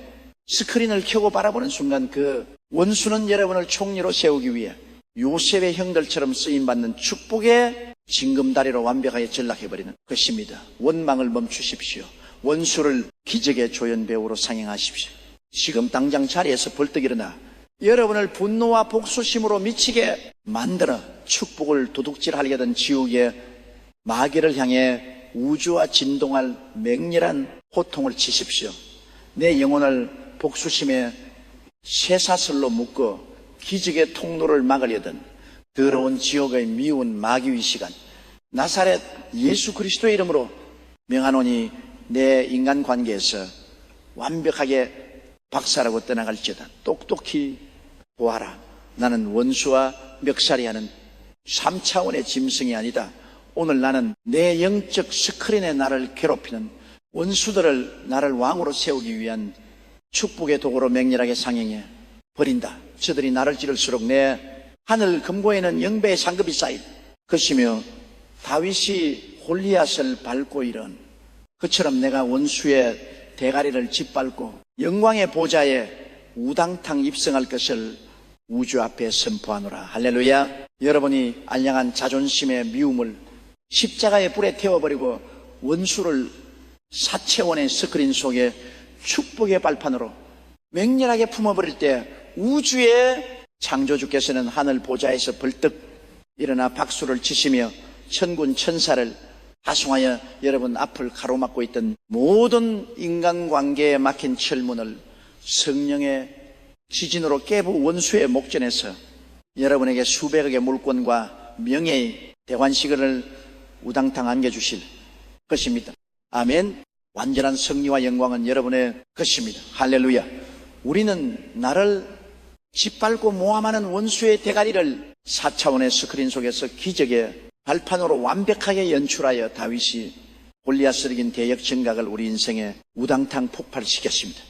스크린을 켜고 바라보는 순간 그 원수는 여러분을 총리로 세우기 위해 요셉의 형들처럼 쓰임받는 축복의 징검다리로 완벽하게 전락해버리는 것입니다. 원망을 멈추십시오. 원수를 기적의 조연배우로 상영하십시오. 지금 당장 자리에서 벌떡 일어나 여러분을 분노와 복수심으로 미치게 만들어 축복을 도둑질하게 된 지옥의 마귀를 향해 우주와 진동할 맹렬한 호통을 치십시오. 내 영혼을 복수심의 쇠사슬로 묶어 기적의 통로를 막으려던 더러운 지옥의 미운 마귀의 시간, 나사렛 예수 그리스도의 이름으로 명하노니 내 인간관계에서 완벽하게 박살하고 떠나갈지어다. 똑똑히 보아라. 나는 원수와 멱살이하는 3차원의 짐승이 아니다. 오늘 나는 내 영적 스크린에 나를 괴롭히는 원수들을 나를 왕으로 세우기 위한 축복의 도구로 맹렬하게 상행해 버린다. 저들이 나를 찌를수록 내 하늘 금고에는 영배의 상급이 쌓일 것이며 다윗이 골리앗을 밟고 이런 그처럼 내가 원수의 대가리를 짓밟고 영광의 보좌에 우당탕 입성할 것을 우주 앞에 선포하노라. 할렐루야. 여러분이 알량한 자존심의 미움을 십자가의 불에 태워버리고 원수를 4차원의 스크린 속에 축복의 발판으로 맹렬하게 품어버릴 때 우주의 창조주께서는 하늘 보좌에서 벌떡 일어나 박수를 치시며 천군 천사를 하송하여 여러분 앞을 가로막고 있던 모든 인간관계에 막힌 철문을 성령의 지진으로 깨부 원수의 목전에서 여러분에게 수백억의 물권과 명예의 대관식을 우당탕 안겨주실 것입니다. 아멘. 완전한 승리와 영광은 여러분의 것입니다. 할렐루야. 우리는 나를 짓밟고 모함하는 원수의 대가리를 4차원의 스크린 속에서 기적의 발판으로 완벽하게 연출하여 다윗이 골리앗을 이긴 대역 정각을 우리 인생에 우당탕 폭발시켰습니다.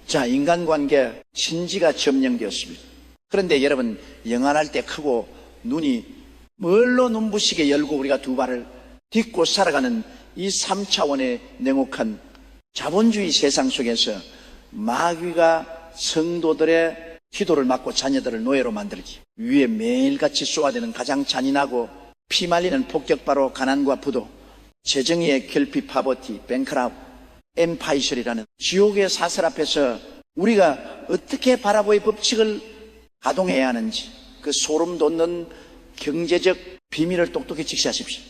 자, 인간관계 신지가 점령되었습니다. 그런데 여러분, 영안할 때 크고 눈이 멀로 눈부시게 열고 우리가 두 발을 딛고 살아가는 이 3차원의 냉혹한 자본주의 세상 속에서 마귀가 성도들의 기도를 막고 자녀들을 노예로 만들기 위해 매일같이 쏘아대는 가장 잔인하고 피말리는 폭격바로 가난과 부도, 재정의의 결핍, 파버티, 뱅크랍, 엠파이셜이라는 지옥의 사슬 앞에서 우리가 어떻게 바라보의 법칙을 가동해야 하는지 그 소름 돋는 경제적 비밀을 똑똑히 직시하십시오.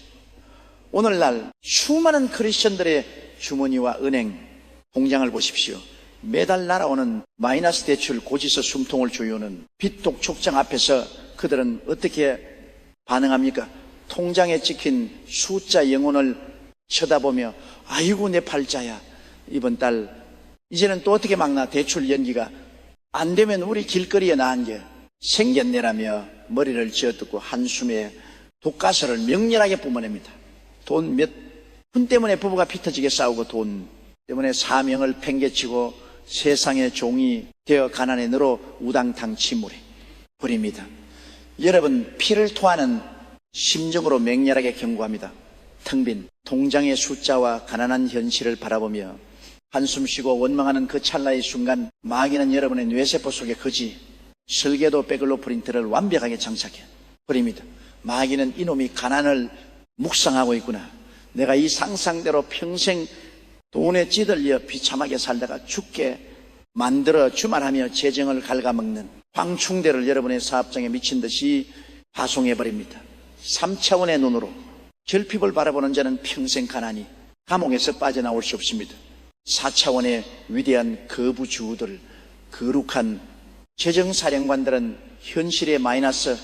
오늘날 수많은 크리스천들의 주머니와 은행, 통장을 보십시오. 매달 날아오는 마이너스 대출, 고지서 숨통을 조여오는 빚 독촉장 앞에서 그들은 어떻게 반응합니까? 통장에 찍힌 숫자 영혼을 쳐다보며 아이고 내 팔자야, 이번 달 이제는 또 어떻게 막나, 대출 연기가 안 되면 우리 길거리에 나앉아 생겼네라며 머리를 쥐어뜯고 한숨에 독가스를 명렬하게 뿜어냅니다. 돈 몇 푼 때문에 부부가 피 터지게 싸우고 돈 때문에 사명을 팽개치고 세상의 종이 되어 가난에 늘어 우당탕 침몰해 버립니다. 여러분, 피를 토하는 심정으로 맹렬하게 경고합니다. 텅 빈 통장의 숫자와 가난한 현실을 바라보며 한숨 쉬고 원망하는 그 찰나의 순간 마귀는 여러분의 뇌세포 속에 거지 설계도 백글로 프린트를 완벽하게 장착해 버립니다. 마귀는 이놈이 가난을 묵상하고 있구나, 내가 이 상상대로 평생 돈에 찌들려 비참하게 살다가 죽게 만들어 주말하며 재정을 갉아먹는 황충대를 여러분의 사업장에 미친 듯이 파송해버립니다. 3차원의 눈으로 결핍을 바라보는 자는 평생 가난이 감옥에서 빠져나올 수 없습니다. 4차원의 위대한 거부주우들, 거룩한 재정사령관들은 현실의 마이너스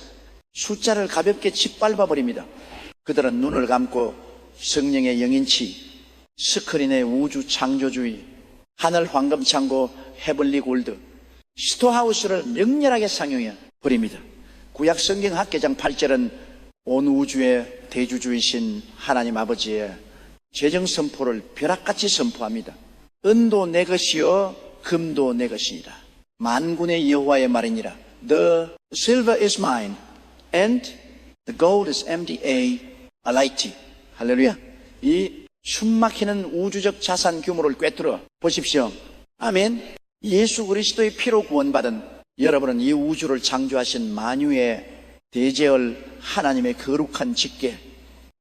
숫자를 가볍게 짓밟아버립니다. 그들은 눈을 감고 성령의 영인치, 스크린의 우주 창조주의, 하늘 황금창고, 헤블리 골드, 스토하우스를 명렬하게 상용해 버립니다. 구약 성경 학개장 8절은 온 우주의 대주주이신 하나님 아버지의 재정 선포를 벼락같이 선포합니다. 은도 내 것이요 금도 내 것이니라. 만군의 여호와의 말이니라. The silver is mine and the gold is MDA almighty. 할렐루야. 이 숨막히는 우주적 자산 규모를 꿰뚫어 보십시오. 아멘. 예수 그리스도의 피로 구원받은 여러분은 이 우주를 창조하신 만유의 대제월 하나님의 거룩한 직계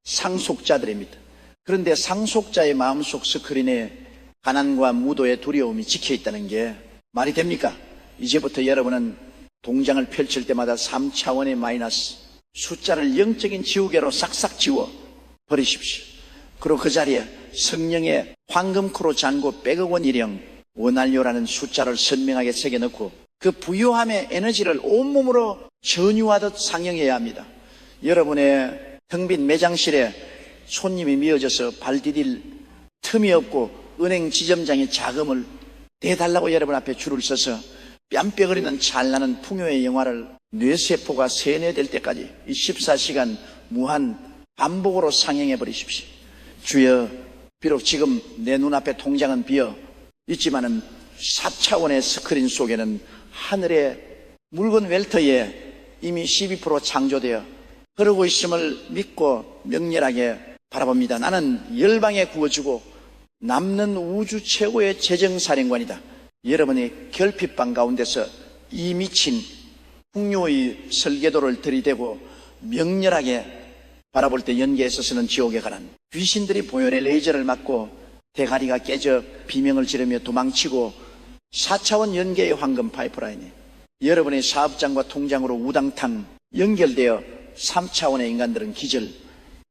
상속자들입니다. 그런데 상속자의 마음속 스크린에 가난과 무도의 두려움이 지켜 있다는 게 말이 됩니까? 이제부터 여러분은 동장을 펼칠 때마다 3차원의 마이너스, 숫자를 영적인 지우개로 싹싹 지워 버리십시오. 그리고 그 자리에 성령의 황금코로 잔고 100억 원 일형 원한료라는 숫자를 선명하게 새겨넣고 그 부유함의 에너지를 온몸으로 전유하듯 상영해야 합니다. 여러분의 텅 빈 매장실에 손님이 미어져서 발 디딜 틈이 없고 은행 지점장이 자금을 대달라고 여러분 앞에 줄을 서서 뺨빼거리는 찬란한 풍요의 영화를 뇌세포가 세뇌될 때까지 이 14시간 무한 반복으로 상영해 버리십시오. 주여, 비록 지금 내 눈앞에 통장은 비어 있지만은 4차원의 스크린 속에는 하늘의 묽은 웰터에 이미 12% 창조되어 흐르고 있음을 믿고 명렬하게 바라봅니다. 나는 열방에 구워주고 남는 우주 최고의 재정사령관이다. 여러분의 결핍방 가운데서 이 미친 풍요의 설계도를 들이대고 명렬하게 바라볼 때 연계에 있어서는 지옥에 가는 귀신들이 보혈의 레이저를 맞고 대가리가 깨져 비명을 지르며 도망치고 4차원 연계의 황금 파이프라인이 여러분의 사업장과 통장으로 우당탕 연결되어 3차원의 인간들은 기절,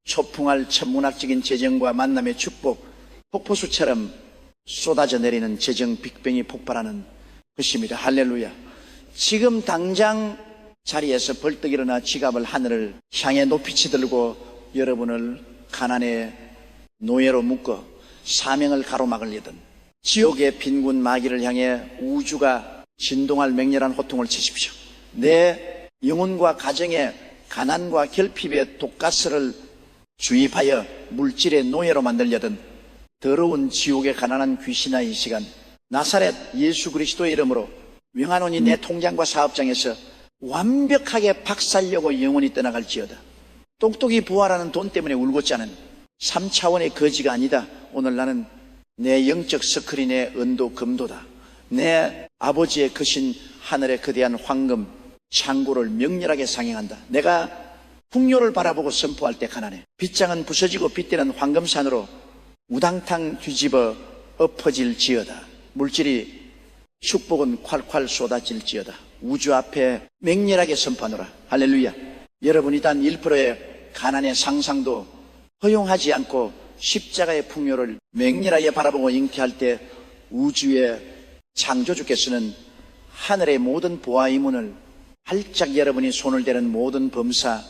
초풍할 천문학적인 재정과 만남의 축복, 폭포수처럼 쏟아져 내리는 재정 빅뱅이 폭발하는 것입니다. 할렐루야. 지금 당장 자리에서 벌떡 일어나 지갑을 하늘을 향해 높이 치들고 여러분을 가난의 노예로 묶어 사명을 가로막으려든 지옥의 빈군 마귀를 향해 우주가 진동할 맹렬한 호통을 치십시오. 내 영혼과 가정의 가난과 결핍의 독가스를 주입하여 물질의 노예로 만들려든 더러운 지옥의 가난한 귀신아, 이 시간 나사렛 예수 그리스도의 이름으로 명하노니 내 통장과 사업장에서 완벽하게 박살려고 영원히 떠나갈지어다. 똑똑히 부활하는 돈 때문에 울고 짜는 3차원의 거지가 아니다. 오늘 나는 내 영적 스크린의 은도 금도다. 내 아버지의 크신 하늘의 거대한 황금 창고를 명렬하게 상행한다. 내가 풍요를 바라보고 선포할 때 가난해. 빗장은 부서지고 빗대는 황금산으로 우당탕 뒤집어 엎어질지어다. 물질이 축복은 콸콸 쏟아질지어다. 우주 앞에 맹렬하게 선포하노라. 할렐루야. 여러분이 단 1%의 가난의 상상도 허용하지 않고 십자가의 풍요를 맹렬하게 바라보고 잉태할 때 우주의 창조주께서는 하늘의 모든 보아의 문을 활짝 여러분이 손을 대는 모든 범사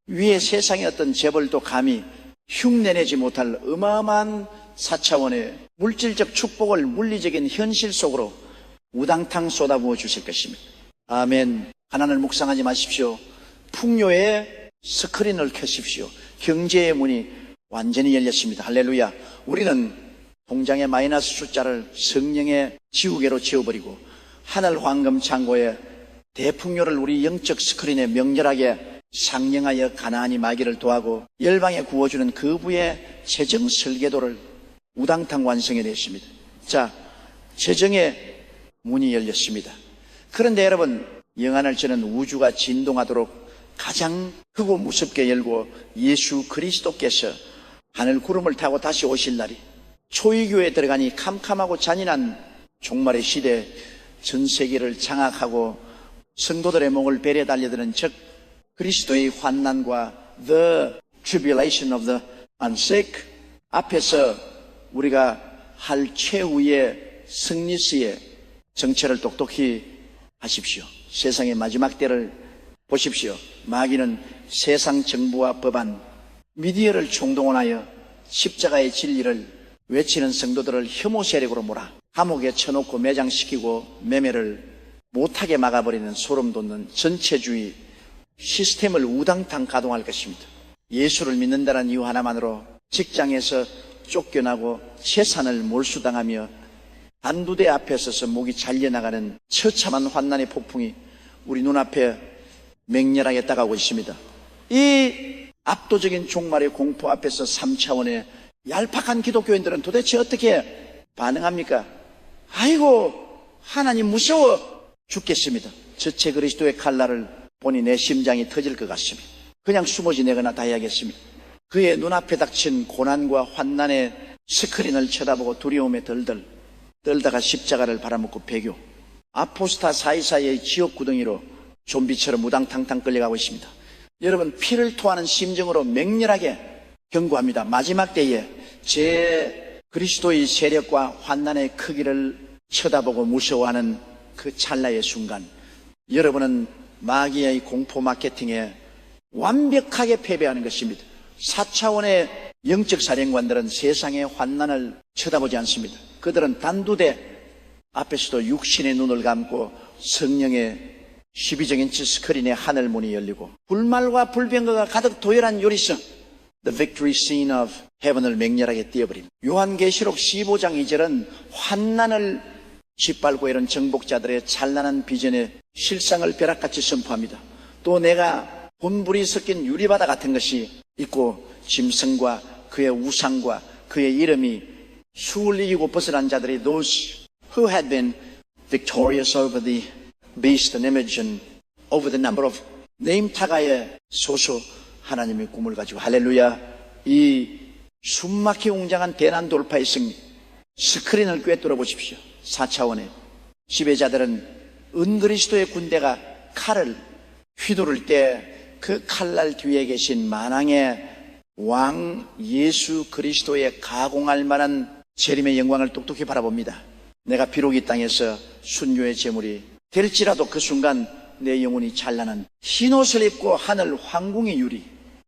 위에 세상의 어떤 재벌도 감히 흉내내지 못할 어마어마한 4차원의 물질적 축복을 물리적인 현실 속으로 우당탕 쏟아부어 주실 것입니다. 아멘. 가난을 묵상하지 마십시오. 풍요의 스크린을 켜십시오. 경제의 문이 완전히 열렸습니다. 할렐루야. 우리는 통장의 마이너스 숫자를 성령의 지우개로 지워버리고 하늘 황금 창고에 대풍요를 우리 영적 스크린에 명렬하게 상영하여 가나안이 마귀를 도하고 열방에 구워주는 거부의 재정 설계도를 우당탕 완성해 냈습니다. 자, 재정의 문이 열렸습니다. 그런데 여러분, 영안을 저는 우주가 진동하도록 가장 크고 무섭게 열고 예수 그리스도께서 하늘 구름을 타고 다시 오실 날이 초이교에 들어가니 캄캄하고 잔인한 종말의 시대 전 세계를 장악하고 성도들의 목을 베려 달려드는 즉 그리스도의 환난과 the tribulation of the unsick 앞에서 우리가 할 최후의 승리스의 정체를 똑똑히 하십시오. 세상의 마지막 때를 보십시오. 마귀는 세상 정부와 법안, 미디어를 총동원하여 십자가의 진리를 외치는 성도들을 혐오 세력으로 몰아 감옥에 쳐놓고 매장시키고 매매를 못하게 막아버리는 소름 돋는 전체주의 시스템을 우당탕 가동할 것입니다. 예수를 믿는다는 이유 하나만으로 직장에서 쫓겨나고 재산을 몰수당하며 단두대 앞에 서서 목이 잘려나가는 처참한 환난의 폭풍이 우리 눈앞에 맹렬하게 다가오고 있습니다. 이 압도적인 종말의 공포 앞에서 3차원의 얄팍한 기독교인들은 도대체 어떻게 반응합니까? 아이고, 하나님 무서워 죽겠습니다. 저체 그리스도의 칼날을 보니 내 심장이 터질 것 같습니다. 그냥 숨어 지내거나 다 해야겠습니다. 그의 눈앞에 닥친 고난과 환난의 스크린을 쳐다보고 두려움에 떨다가 십자가를 바라먹고 배교, 아포스타 사이사이의 지옥 구덩이로 좀비처럼 우당탕탕 끌려가고 있습니다. 여러분, 피를 토하는 심정으로 맹렬하게 경고합니다. 마지막 때에 제 그리스도의 세력과 환난의 크기를 쳐다보고 무서워하는 그 찰나의 순간, 여러분은 마귀의 공포 마케팅에 완벽하게 패배하는 것입니다. 4차원의 영적 사령관들은 세상의 환난을 쳐다보지 않습니다. 그들은 단두대 앞에서도 육신의 눈을 감고 성령의 12인치 스크린의 하늘 문이 열리고 불말과 불병거가 가득 도열한 요리성, The victory scene of heaven을 맹렬하게 띄워버립니다. 요한계시록 15장 2절은 환난을 짓밟고 이런 정복자들의 찬란한 비전의 실상을 벼락같이 선포합니다. 또 내가 본불이 섞인 유리바다 같은 것이 있고 짐승과 그의 우상과 그의 이름이 수을 이기고 벗어난 자들이 those who had been victorious over the beast and image and over the number of name 타가의 소수 하나님의 꿈을 가지고 할렐루야, 이 숨막히 웅장한 대난 돌파의 승리, 스크린을 꿰뚫어 보십시오. 4차원의 지배자들은 은그리스도의 군대가 칼을 휘두를 때 그 칼날 뒤에 계신 만왕의 왕 예수 그리스도의 가공할 만한 재림의 영광을 똑똑히 바라봅니다. 내가 비록 이 땅에서 순교의 제물이 될지라도 그 순간 내 영혼이 찬란한 흰옷을 입고 하늘 황궁의 유리,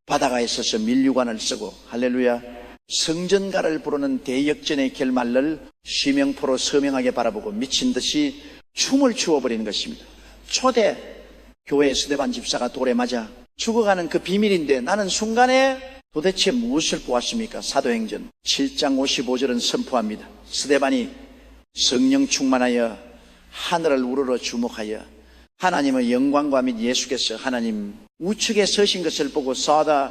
바다가에 서서 밀류관을 쓰고 할렐루야, 성전가를 부르는 대역전의 결말을 시명포로 서명하게 바라보고 미친 듯이 춤을 추어버리는 것입니다. 초대 교회 스데반 집사가 돌에 맞아 죽어가는 그 비밀인데 나는 순간에 도대체 무엇을 보았습니까? 사도행전 7장 55절은 선포합니다. 스데반이 성령 충만하여 하늘을 우러러 주목하여 하나님의 영광과 및 예수께서 하나님 우측에 서신 것을 보고 saw the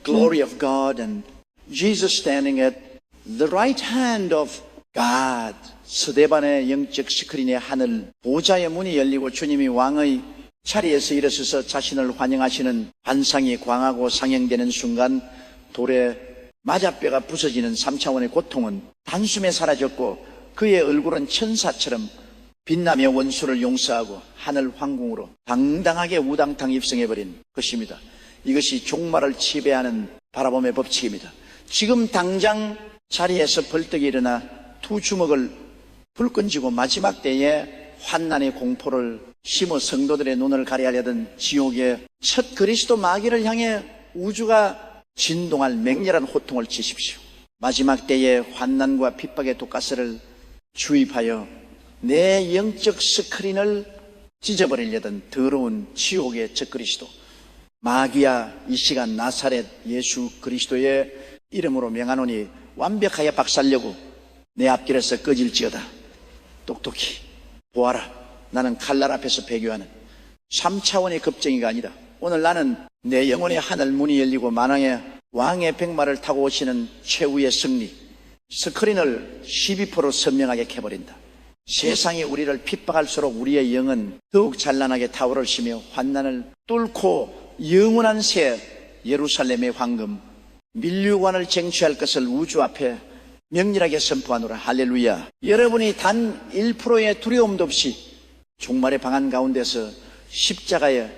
glory of God and Jesus standing at the right hand of God. 스데반의 영적 스크린의 하늘 보좌의 문이 열리고 주님이 왕의 자리에서 일어서서 자신을 환영하시는 환상이 광하고 상영되는 순간 돌에 맞아뼈가 부서지는 3차원의 고통은 단숨에 사라졌고 그의 얼굴은 천사처럼 빛나며 원수를 용서하고 하늘 황궁으로 당당하게 우당탕 입성해버린 것입니다. 이것이 종말을 지배하는 바라봄의 법칙입니다. 지금 당장 자리에서 벌떡 일어나 두 주먹을 불끈 쥐고 마지막 때에 환난의 공포를 심어 성도들의 눈을 가려하려던 지옥의 첫 그리스도 마귀를 향해 우주가 진동할 맹렬한 호통을 치십시오. 마지막 때에 환난과 핍박의 독가스를 주입하여 내 영적 스크린을 찢어버리려던 더러운 지옥의 첫 그리스도 마귀야, 이 시간 나사렛 예수 그리스도의 이름으로 명하노니 완벽하게 박살려고 내 앞길에서 꺼질지어다. 똑똑히 보아라. 나는 칼날 앞에서 배교하는 3차원의 급정이가 아니다. 오늘 나는 내 영혼의 하늘 문이 열리고 만왕의 왕의 백마를 타고 오시는 최후의 승리, 스크린을 12% 선명하게 켜버린다. 세상이 우리를 핍박할수록 우리의 영은 더욱 찬란하게 타오를 쉬며 환난을 뚫고 영원한 새 예루살렘의 황금 밀류관을 쟁취할 것을 우주 앞에 명렬하게 선포하노라. 할렐루야. 여러분이 단 1%의 두려움도 없이 종말의 방안 가운데서 십자가의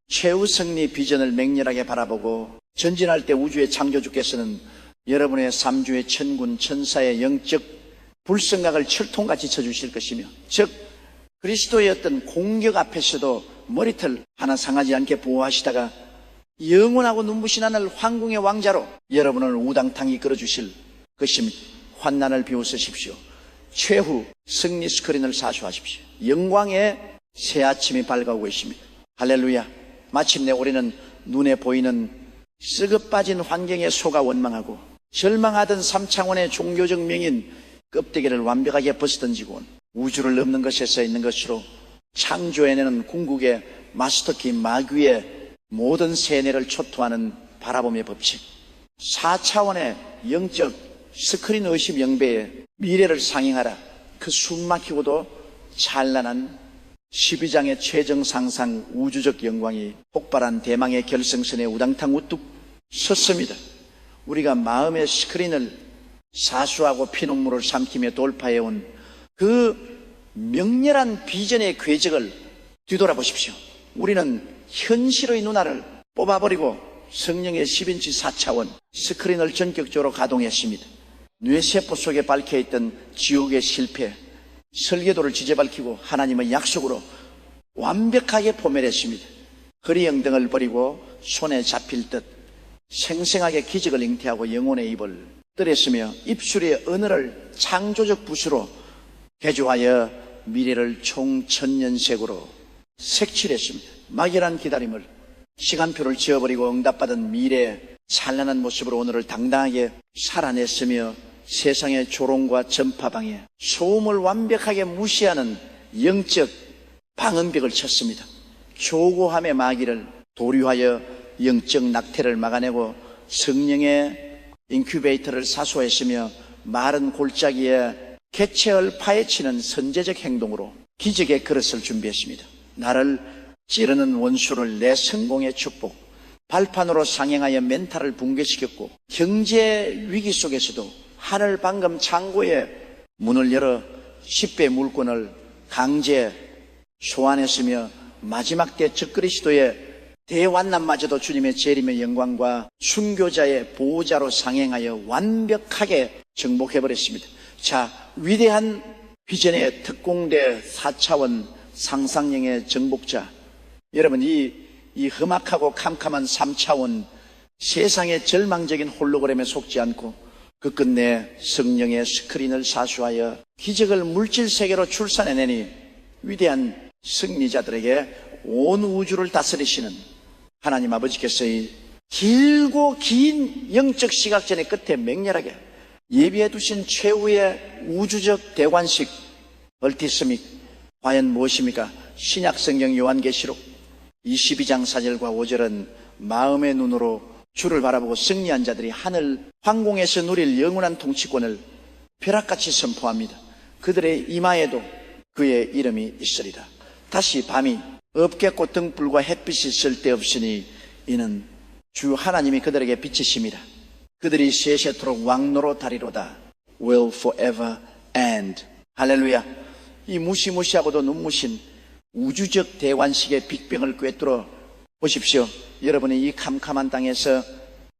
최후 승리 비전을 맹렬하게 바라보고 전진할 때 우주의 창조주께서는 여러분의 3주의 천군 천사의 영적 불성각을 철통같이 쳐주실 것이며, 즉 그리스도의 어떤 공격 앞에서도 머리털 하나 상하지 않게 보호하시다가 영원하고 눈부신 하늘 황궁의 왕자로 여러분을 우당탕 이끌어주실 것입니다. 환난을 비웃으십시오. 최후 승리 스크린을 사수하십시오. 영광의 새 아침이 밝아오고 있습니다. 할렐루야. 마침내 우리는 눈에 보이는 썩어 빠진 환경에 속아 원망하고 절망하던 3차원의 종교적 명인 껍데기를 완벽하게 벗어던지고 우주를 넘는 것에서 있는 것으로 창조해내는 궁극의 마스터키 마귀의 모든 세뇌를 초토하는 바라봄의 법칙, 4차원의 영적 스크린 의심 영배의 미래를 상행하라. 그 숨막히고도 찬란한 12장의 최정 상상 우주적 영광이 폭발한 대망의 결승선에 우당탕 우뚝 섰습니다. 우리가 마음의 스크린을 사수하고 피눈물을 삼키며 돌파해온 그 명렬한 비전의 궤적을 뒤돌아보십시오. 우리는 현실의 눈알을 뽑아버리고 성령의 10인치 4차원 스크린을 전격적으로 가동했습니다. 뇌세포 속에 박혀있던 지옥의 실패, 설계도를 지져밟히고 하나님의 약속으로 완벽하게 포멸했습니다. 허리영등을 버리고 손에 잡힐 듯 생생하게 기적을 잉태하고 영혼의 입을 떨었으며 입술의 언어를 창조적 붓으로 개조하여 미래를 총 천년색으로 색칠했습니다. 막연한 기다림을, 시간표를 지어버리고 응답받은 미래의 찬란한 모습으로 오늘을 당당하게 살아냈으며 세상의 조롱과 전파방해 소음을 완벽하게 무시하는 영적 방음벽을 쳤습니다. 교고함의 마귀를 도류하여 영적 낙태를 막아내고 성령의 인큐베이터를 사수했으며 마른 골짜기에 개체를 파헤치는 선제적 행동으로 기적의 그릇을 준비했습니다. 나를 찌르는 원수를 내 성공의 축복, 발판으로 상행하여 멘탈을 붕괴시켰고 경제 위기 속에서도 하늘 방금 창고에 문을 열어 10배 물건을 강제 소환했으며 마지막 때 적그리스도의 대환난마저도 주님의 재림의 영광과 순교자의 보호자로 상행하여 완벽하게 정복해버렸습니다. 자, 위대한 비전의 특공대 4차원 상상력의 정복자, 여러분 이 험악하고 캄캄한 3차원 세상의 절망적인 홀로그램에 속지 않고 그 끝내 성령의 스크린을 사수하여 기적을 물질 세계로 출산해내니 위대한 승리자들에게 온 우주를 다스리시는 하나님 아버지께서 이 길고 긴 영적 시각전의 끝에 맹렬하게 예비해 두신 최후의 우주적 대관식 얼티스믹 과연 무엇입니까? 신약 성경 요한계시록 22장 4절과 5절은 마음의 눈으로 주를 바라보고 승리한 자들이 하늘 황공에서 누릴 영원한 통치권을 벼락같이 선포합니다. 그들의 이마에도 그의 이름이 있으리라. 다시 밤이 없겠고 등불과 햇빛이 쓸데없으니 이는 주 하나님이 그들에게 비치심이라. 그들이 세세토록 왕노로 다리로다. will forever end. 할렐루야. 이 무시무시하고도 눈부신 우주적 대관식의 빅뱅을 꿰뚫어 보십시오. 여러분이 이 캄캄한 땅에서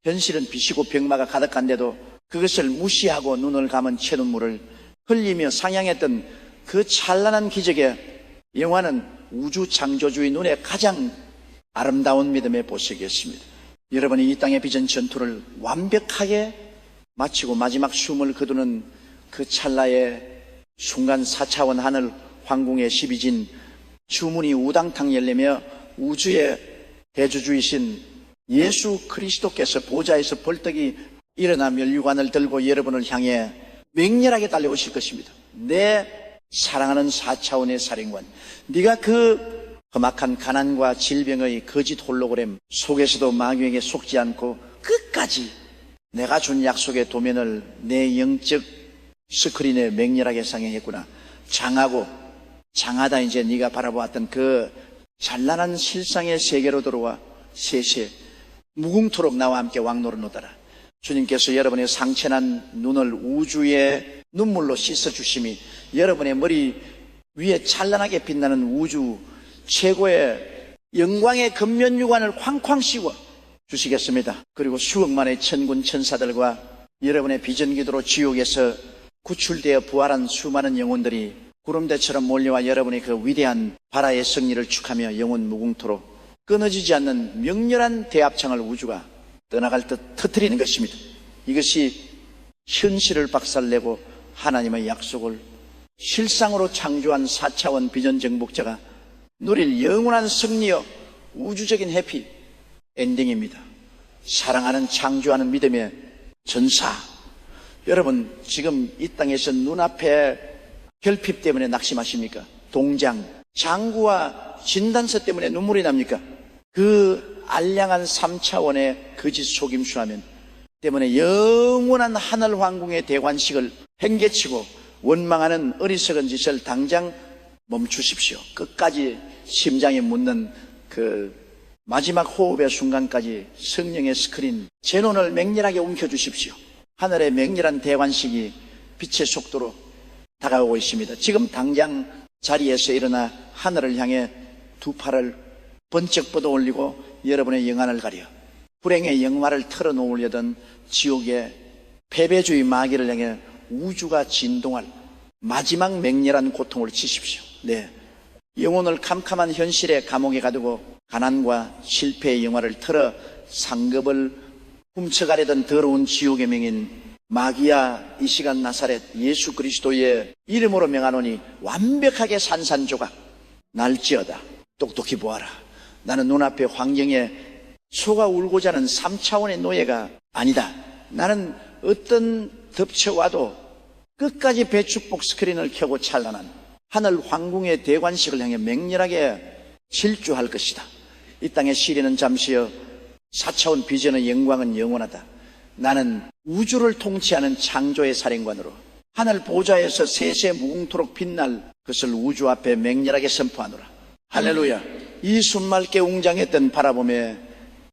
현실은 비시고 병마가 가득한데도 그것을 무시하고 눈을 감은 채눈물을 흘리며 상향했던 그 찬란한 기적의 영화는 우주 창조주의 눈에 가장 아름다운 믿음의 보석이었습니다. 여러분이 이 땅의 비전 전투를 완벽하게 마치고 마지막 숨을 거두는 그 찰나의 순간 4차원 하늘 황궁의 12진 주문이 우당탕 열리며 우주의 대주주이신 예수 그리스도께서 보좌에서 벌떡이 일어나 멸류관을 들고 여러분을 향해 맹렬하게 달려오실 것입니다. 내 사랑하는 4차원의 사령관, 네가 그 험악한 가난과 질병의 거짓 홀로그램 속에서도 마귀에게 속지 않고 끝까지 내가 준 약속의 도면을 내 영적 스크린에 맹렬하게 상영했구나. 장하다 이제 네가 바라보았던 그 찬란한 실상의 세계로 들어와 세세 무궁토록 나와 함께 왕노를 놓더라. 주님께서 여러분의 상처난 눈을 우주의 눈물로 씻어주심이 여러분의 머리 위에 찬란하게 빛나는 우주 최고의 영광의 근면유관을 쾅쾅 씌워 주시겠습니다. 그리고 수억만의 천군 천사들과 여러분의 비전기도로 지옥에서 구출되어 부활한 수많은 영혼들이 구름대처럼 몰려와 여러분의 그 위대한 바라의 승리를 축하며 영원 무궁토록 끊어지지 않는 명렬한 대합창을 우주가 떠나갈 듯 터뜨리는 것입니다. 이것이 현실을 박살내고 하나님의 약속을 실상으로 창조한 4차원 비전 정복자가 누릴 영원한 승리여 우주적인 해피 엔딩입니다. 사랑하는 창조하는 믿음의 전사, 여러분 지금 이 땅에서 눈앞에 결핍 때문에 낙심하십니까? 동장, 장구와 진단서 때문에 눈물이 납니까? 그 알량한 3차원의 거짓 속임수하면 때문에 영원한 하늘 황궁의 대관식을 행개치고 원망하는 어리석은 짓을 당장 멈추십시오. 끝까지 심장에 묻는 그 마지막 호흡의 순간까지 성령의 스크린 제논을 맹렬하게 움켜주십시오. 하늘의 맹렬한 대관식이 빛의 속도로 다가오고 있습니다. 지금 당장 자리에서 일어나 하늘을 향해 두 팔을 번쩍 뻗어 올리고 여러분의 영안을 가려 불행의 영화를 털어놓으려던 지옥의 패배주의 마귀를 향해 우주가 진동할 마지막 맹렬한 고통을 치십시오. 네, 영혼을 캄캄한 현실의 감옥에 가두고 가난과 실패의 영화를 털어 상급을 훔쳐가려던 더러운 지옥의 명인 마귀야, 이 시간 나사렛 예수 그리스도의 이름으로 명하노니 완벽하게 산산조각 날지어다. 똑똑히 보아라. 나는 눈앞의 환경에 소가 울고자 하는 3차원의 노예가 아니다. 나는 어떤 덮쳐와도 끝까지 배축복 스크린을 켜고 찬란한 하늘 황궁의 대관식을 향해 맹렬하게 질주할 것이다. 이 땅의 시련은 잠시여 4차원 비전의 영광은 영원하다. 나는 우주를 통치하는 창조의 사령관으로 하늘 보좌에서 세세 무궁토록 빛날 그것을 우주 앞에 맹렬하게 선포하노라. 할렐루야. 이 숨맑게 웅장했던 바라봄의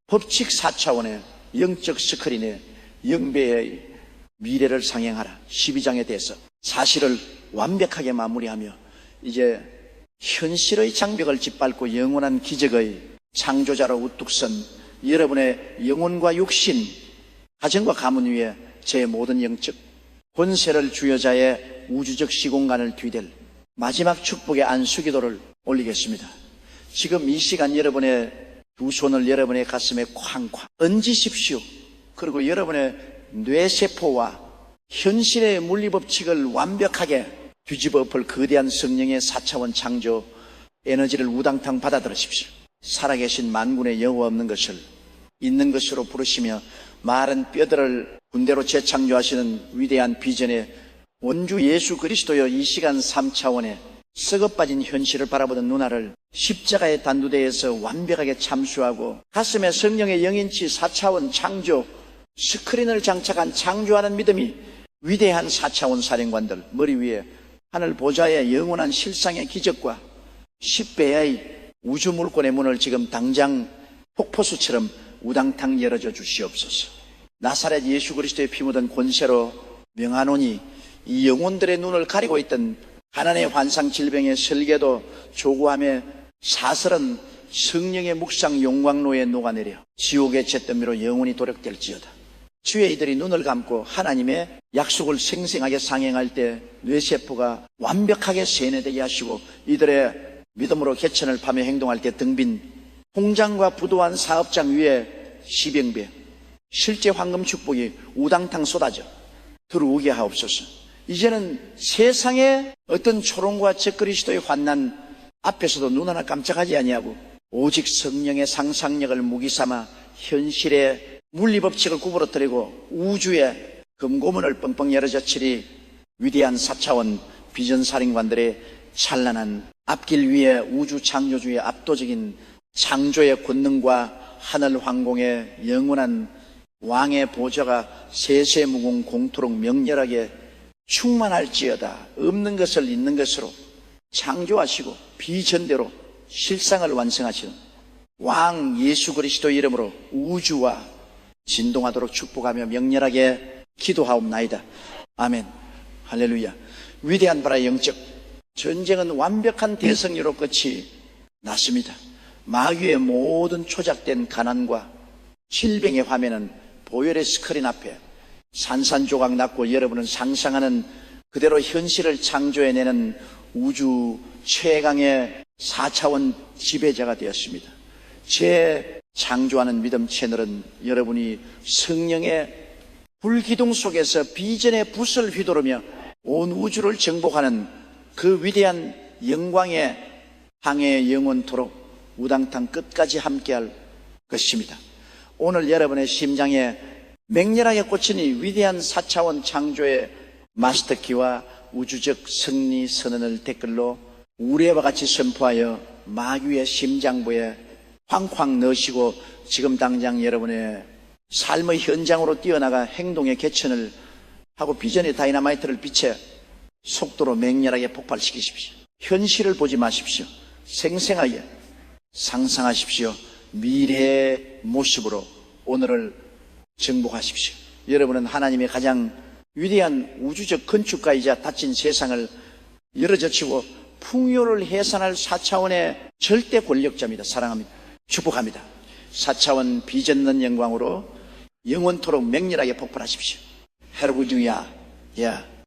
법칙 4차원의 영적 스크린에 영배의 미래를 상행하라. 12장에 대해서 사실을 완벽하게 마무리하며 이제 현실의 장벽을 짓밟고 영원한 기적의 창조자로 우뚝 선 여러분의 영혼과 육신, 가정과 가문 위에 제 모든 영적 권세를 주여자의 우주적 시공간을 뒤댈 마지막 축복의 안수기도를 올리겠습니다. 지금 이 시간 여러분의 두 손을 여러분의 가슴에 쾅쾅 얹으십시오. 그리고 여러분의 뇌세포와 현실의 물리법칙을 완벽하게 뒤집어 엎을 거대한 성령의 4차원 창조 에너지를 우당탕 받아들으십시오. 살아계신 만군의 여호와 없는 것을 있는 것으로 부르시며 마른 뼈들을 군대로 재창조하시는 위대한 비전의 원주 예수 그리스도여, 이 시간 3차원의 썩어빠진 현실을 바라보던 누나를 십자가의 단두대에서 완벽하게 참수하고 가슴에 성령의 영인치 4차원 창조 스크린을 장착한 창조하는 믿음이 위대한 4차원 사령관들 머리 위에 하늘 보좌의 영원한 실상의 기적과 10배의 우주 물권의 문을 지금 당장 폭포수처럼 우당탕 열어줘 주시옵소서. 나사렛 예수 그리스도의 피 묻은 권세로 명하노니 이 영혼들의 눈을 가리고 있던 가난의 환상 질병의 설계도 조구함의 사설은 성령의 묵상 용광로에 녹아내려 지옥의 잿더미로 영원히 도력될지어다. 주의 이들이 눈을 감고 하나님의 약속을 생생하게 상행할 때 뇌세포가 완벽하게 세뇌되게 하시고 이들의 믿음으로 개천을 파며 행동할 때 등빈 통장과 부도한 사업장 위에 시병배 실제 황금 축복이 우당탕 쏟아져 들어오게 하옵소서. 이제는 세상의 어떤 초롱과 적그리스도의 환난 앞에서도 눈 하나 깜짝하지 아니하고 오직 성령의 상상력을 무기 삼아 현실의 물리법칙을 구부러뜨리고 우주의 금고문을 뻥뻥 열어젖히리 위대한 4차원 비전사령관들의 찬란한 앞길 위에 우주 창조주의 압도적인 창조의 권능과 하늘 황공의 영원한 왕의 보좌가 세세무궁 공토록 명렬하게 충만할지어다. 없는 것을 있는 것으로 창조하시고 비전대로 실상을 완성하시는 왕 예수 그리스도 이름으로 우주와 진동하도록 축복하며 명렬하게 기도하옵나이다. 아멘. 할렐루야. 위대한 바라 영적 전쟁은 완벽한 대승리로 끝이 났습니다. 마귀의 모든 조작된 가난과 질병의 화면은 보혈의 스크린 앞에 산산조각 났고 여러분은 상상하는 그대로 현실을 창조해내는 우주 최강의 4차원 지배자가 되었습니다. 제 창조하는 믿음 채널은 여러분이 성령의 불기둥 속에서 비전의 붓을 휘두르며 온 우주를 정복하는 그 위대한 영광의 항해에 영원토록 우당탕 끝까지 함께할 것입니다. 오늘 여러분의 심장에 맹렬하게 꽂힌 이 위대한 4차원 창조의 마스터키와 우주적 승리 선언을 댓글로 우레와 같이 선포하여 마귀의 심장부에 쾅쾅 넣으시고 지금 당장 여러분의 삶의 현장으로 뛰어나가 행동의 개천을 하고 비전의 다이너마이트를 빛에 속도로 맹렬하게 폭발시키십시오. 현실을 보지 마십시오. 생생하게 상상하십시오. 미래의 모습으로 오늘을 정복하십시오. 여러분은 하나님의 가장 위대한 우주적 건축가이자 닫힌 세상을 열어젖히고 풍요를 해산할 4차원의 절대 권력자입니다. 사랑합니다. 축복합니다. 4차원 비전는 영광으로 영원토록 맹렬하게 폭발하십시오. 할렐루야.